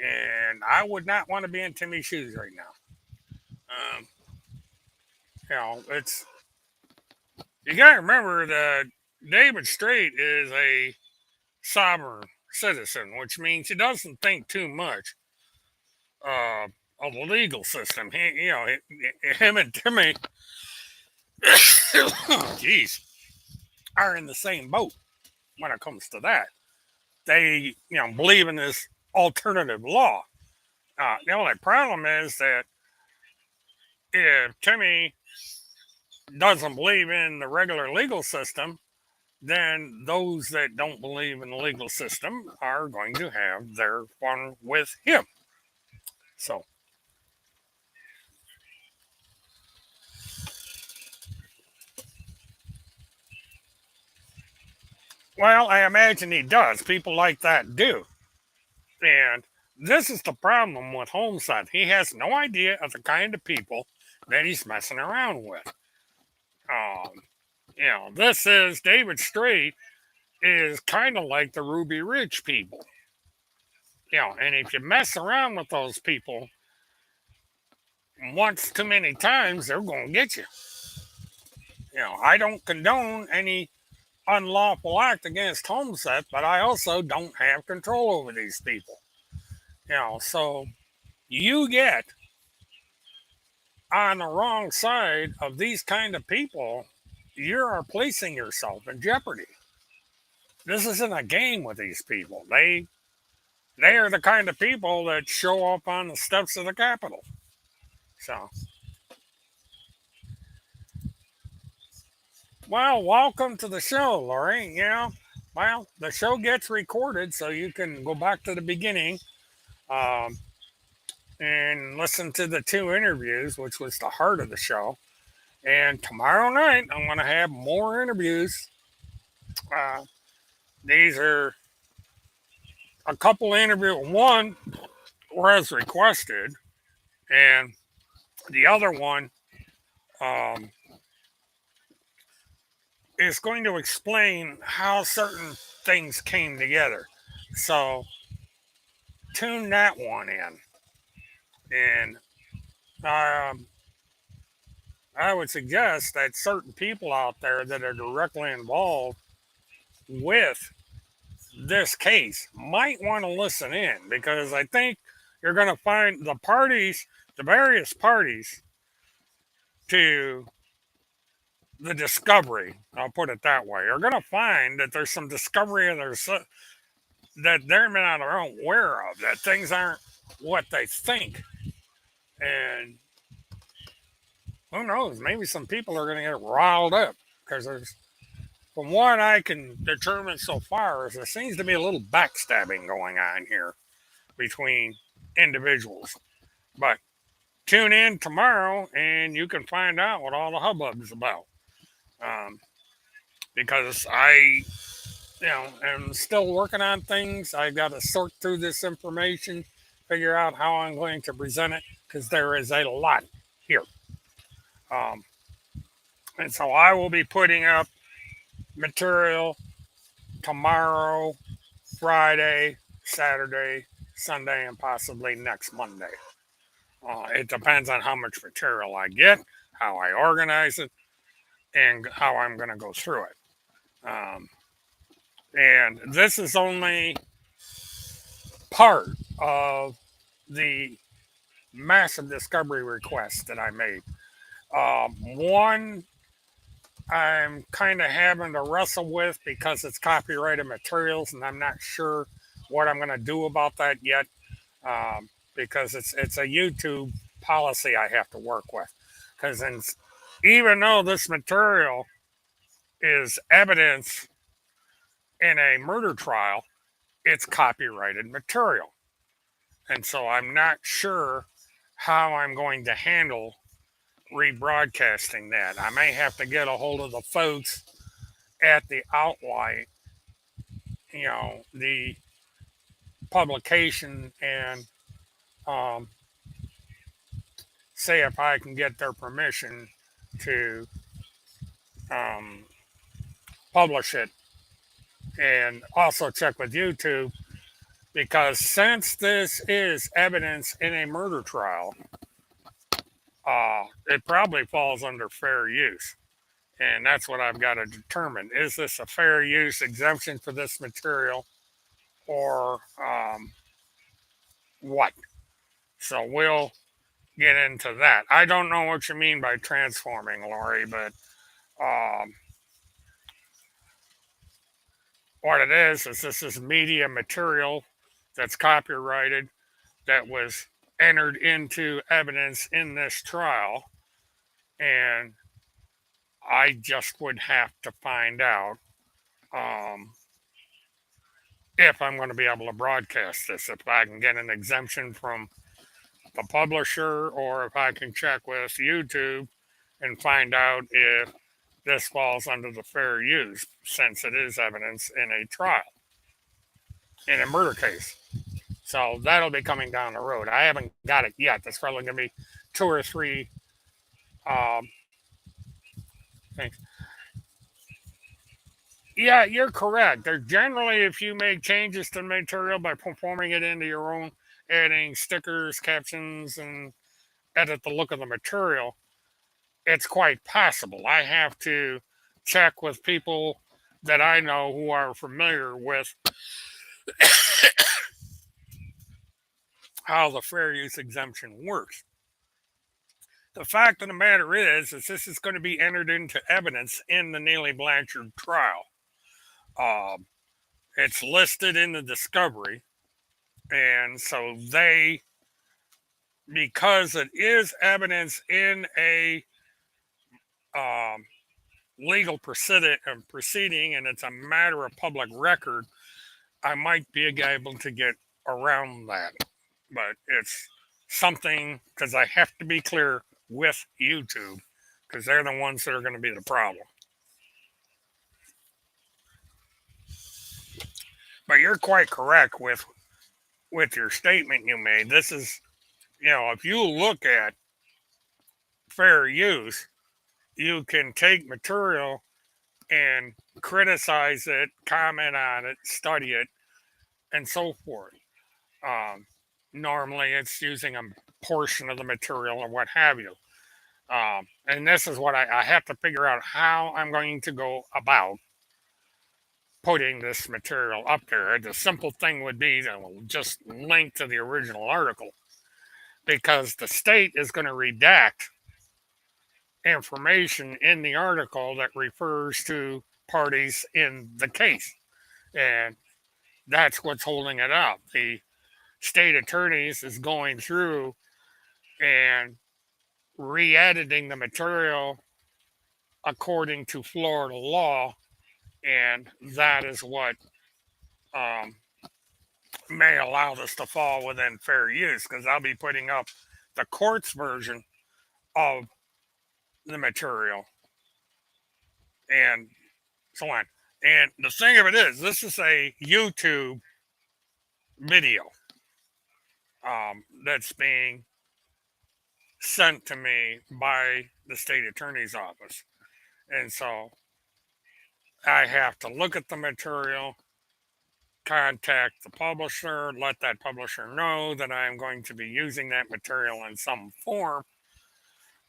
and I would not want to be in Timmy's shoes right now. Um, it's you got to remember that David Strait is a sovereign citizen, which means he doesn't think too much uh, of the legal system. Him and Timmy, jeez, are in the same boat when it comes to that. They, believe in this alternative law. The only problem is that if Timmy doesn't believe in the regular legal system, then those that don't believe in the legal system are going to have their fun with him. So, Well, I imagine he does. People like that do. And this is the problem with Homestead. He has no idea of the kind of people that he's messing around with. Um, this is David Strait is kind of like the Ruby Ridge people. And if you mess around with those people once too many times, they're going to get you. I don't condone any unlawful act against Homestead, but I also don't have control over these people. So you get on the wrong side of these kind of people, you are placing yourself in jeopardy. This isn't a game with these people. They are the kind of people that show up on the steps of the Capitol. So, well, welcome to the show, Lori. Well, the show gets recorded, so you can go back to the beginning um, and listen to the 2 interviews, which was the heart of the show. And tomorrow night, I'm going to have more interviews. These are a couple interviews. One was requested, and the other one um, is going to explain how certain things came together. So tune that one in. And I would suggest that certain people out there that are directly involved with this case might want to listen in, because I think you're going to find the various parties to the discovery, I'll put it that way, are going to find that there's some discovery that they're not aware of, that things aren't what they think. And who knows, maybe some people are going to get riled up, because from what I can determine so far, is there seems to be a little backstabbing going on here between individuals. But tune in tomorrow and you can find out what all the hubbub is about. Because I, am still working on things. I've got to sort through this information, figure out how I'm going to present it, because there is a lot here. And so I will be putting up material tomorrow, Friday, Saturday, Sunday, and possibly next Monday. It depends on how much material I get, how I organize it, and how I'm going to go through it. And this is only part of the massive discovery request that I made. One I'm kind of having to wrestle with because it's copyrighted materials, and I'm not sure what I'm going to do about that yet, because it's a YouTube policy I have to work with. Because even though this material is evidence in a murder trial, it's copyrighted material. And so I'm not sure how I'm going to handle rebroadcasting that. I may have to get a hold of the folks at the Outlight, the publication, and say if I can get their permission to publish it, and also check with YouTube, because since this is evidence in a murder trial, it probably falls under fair use. And that's what I've got to determine. Is this a fair use exemption for this material, or what? So we'll get into that. I don't know what you mean by transforming, Lori, but what it is this is media material that's copyrighted, that was entered into evidence in this trial, and I just would have to find out if I'm going to be able to broadcast this, if I can get an exemption from the publisher, or if I can check with YouTube and find out if this falls under the fair use since it is evidence in a trial, in a murder case. So that'll be coming down the road. I haven't got it yet. That's probably going to be 2 or 3 um, things. Yeah, you're correct. They're generally, if you make changes to the material by performing it into your own, adding stickers, captions, and edit the look of the material, it's quite possible. I have to check with people that I know who are familiar with how the fair use exemption works. The fact of the matter is this is going to be entered into evidence in the Neely Blanchard trial. Um, it's listed in the discovery, and so they, because it is evidence in a um, legal proceeding and it's a matter of public record, I might be able to get around that. But it's something, because I have to be clear with YouTube, because they're the ones that are going to be the problem. But you're quite correct with your statement you made. This is, if you look at fair use, you can take material and criticize it, comment on it, study it, and so forth. Um, Normally, it's using a portion of the material or what have you. And this is what I have to figure out how I'm going to go about putting this material up there. The simple thing would be to just link to the original article, because the state is going to redact information in the article that refers to parties in the case. And that's what's holding it up. The state attorneys is going through and re-editing the material according to Florida law, and that is what um, may allow this to fall within fair use, because I'll be putting up the court's version of the material and so on. And the thing of it is, this is a YouTube video that's being sent to me by the state attorney's office. And so I have to look at the material, contact the publisher, let that publisher know that I'm going to be using that material in some form,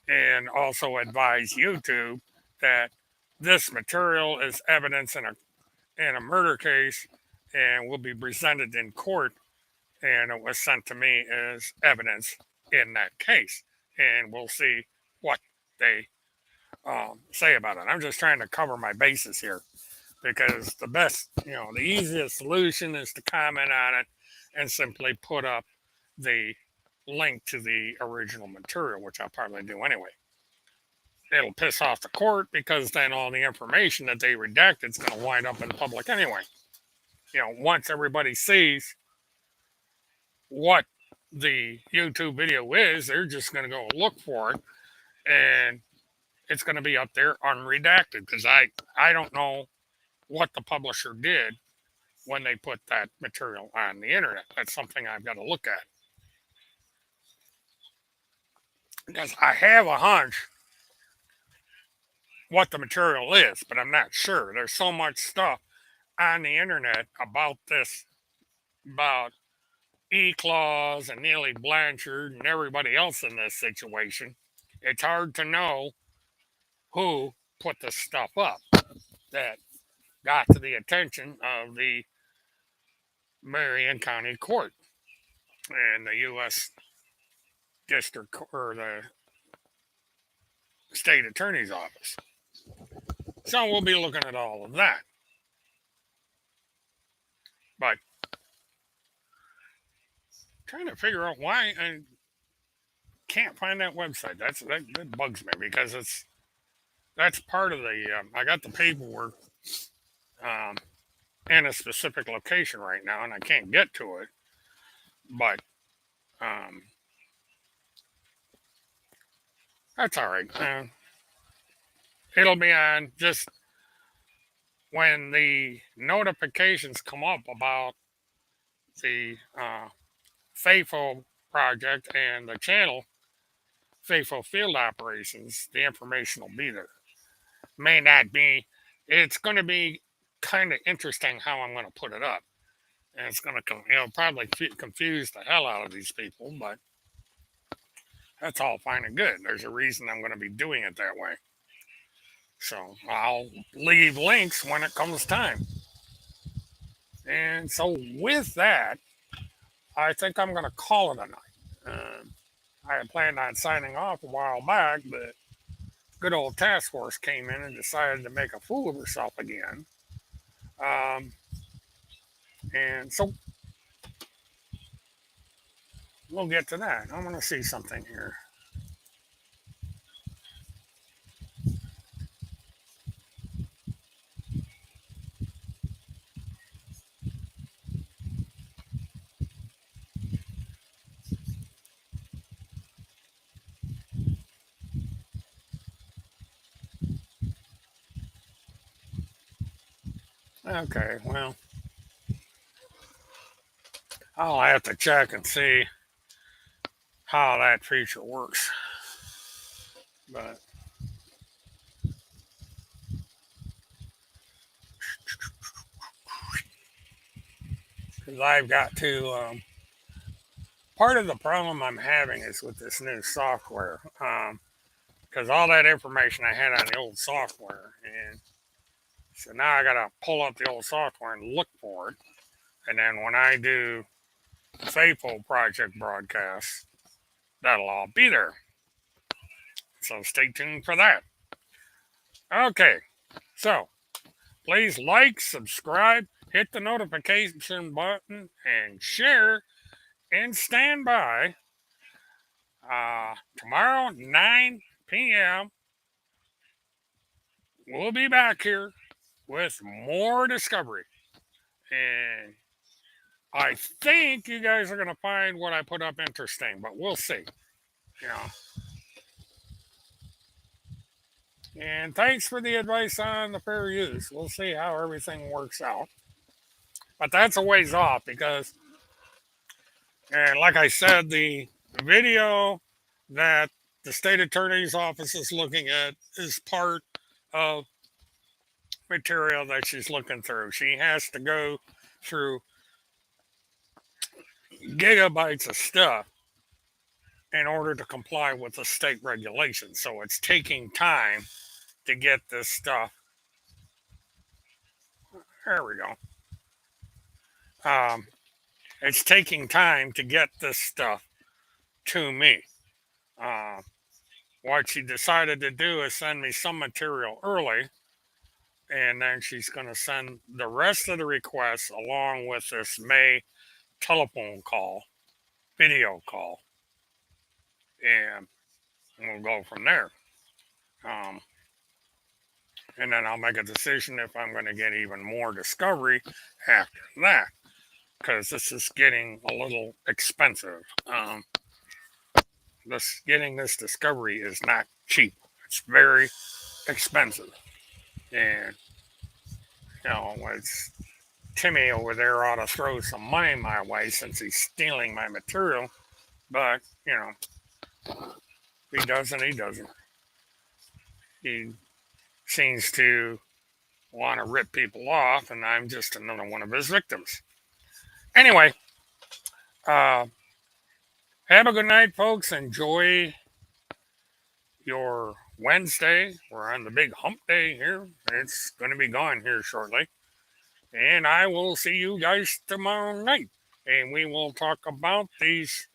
and also advise YouTube that this material is evidence in a murder case and will be presented in court, and it was sent to me as evidence in that case, and we'll see what they say about it. I'm just trying to cover my bases here, because the easiest solution is to comment on it and simply put up the link to the original material, which I'll probably do anyway. It'll piss off the court, because then all the information that they redacted is going to wind up in the public anyway. Once everybody sees what the YouTube video is, they're just going to go look for it, and it's going to be up there unredacted, because I don't know what the publisher did when they put that material on the internet. That's something I've got to look at, because I have a hunch what the material is, but I'm not sure. There's so much stuff on the internet about this, about E-Claus and Neely Blanchard and everybody else in this situation. It's hard to know who put this stuff up that got to the attention of the Marion County Court and the U.S. District or the State Attorney's Office. So we'll be looking at all of that. But trying to figure out why I can't find that website. That bugs me, because that's part of the. I got the paperwork in a specific location right now, and I can't get to it. But that's all right. it'll be on just when the notifications come up about the FAFO project and the channel FAFO field operations, the information will be there. May not be, it's going to be kind of interesting how I'm going to put it up. And it's going to, probably confuse the hell out of these people, but that's all fine and good. There's a reason I'm going to be doing it that way. So I'll leave links when it comes time. And so with that, I think I'm going to call it a night. I had planned on signing off a while back, but good old task force came in and decided to make a fool of herself again. And so we'll get to that. I'm going to see something here. Okay, well, I'll have to check and see how that feature works. But because I've got to, part of the problem I'm having is with this new software. Because all that information I had on the old software, and so now I got to pull up the old software and look for it. And then when I do Faithful Project broadcasts, that'll all be there. So stay tuned for that. Okay, so please like, subscribe, hit the notification button, and share, and stand by. Tomorrow, 9 p.m., we'll be back here with more discovery. And I think you guys are going to find what I put up interesting, but we'll see. Yeah. And thanks for the advice on the fair use. We'll see how everything works out. But that's a ways off because, and like I said, the video that the state attorney's office is looking at is part of material that she's looking through. She has to go through gigabytes of stuff in order to comply with the state regulations. So it's taking time to get this stuff. There we go. It's taking time to get this stuff to me. What she decided to do is send me some material early, and then she's going to send the rest of the requests along with this May telephone call, video call, and we'll go from there. And then I'll make a decision if I'm going to get even more discovery after that, because this is getting a little expensive. Getting this discovery is not cheap. It's very expensive. And, it's Timmy over there ought to throw some money my way since he's stealing my material. But, he doesn't, he doesn't. He seems to want to rip people off, and I'm just another one of his victims. Anyway, have a good night, folks. Enjoy your Wednesday. We're on the big hump day here. It's going to be gone here shortly. And I will see you guys tomorrow night. And we will talk about these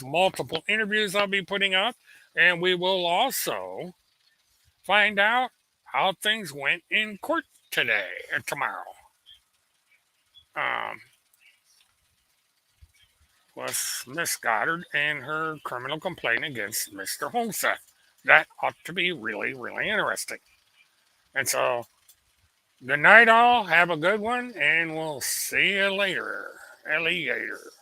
multiple interviews I'll be putting up. And we will also find out how things went in court today and tomorrow. With Miss Goddard and her criminal complaint against Mr. Homestead. That ought to be really, really interesting. And so, good night, all. Have a good one, and we'll see you later. Alligator.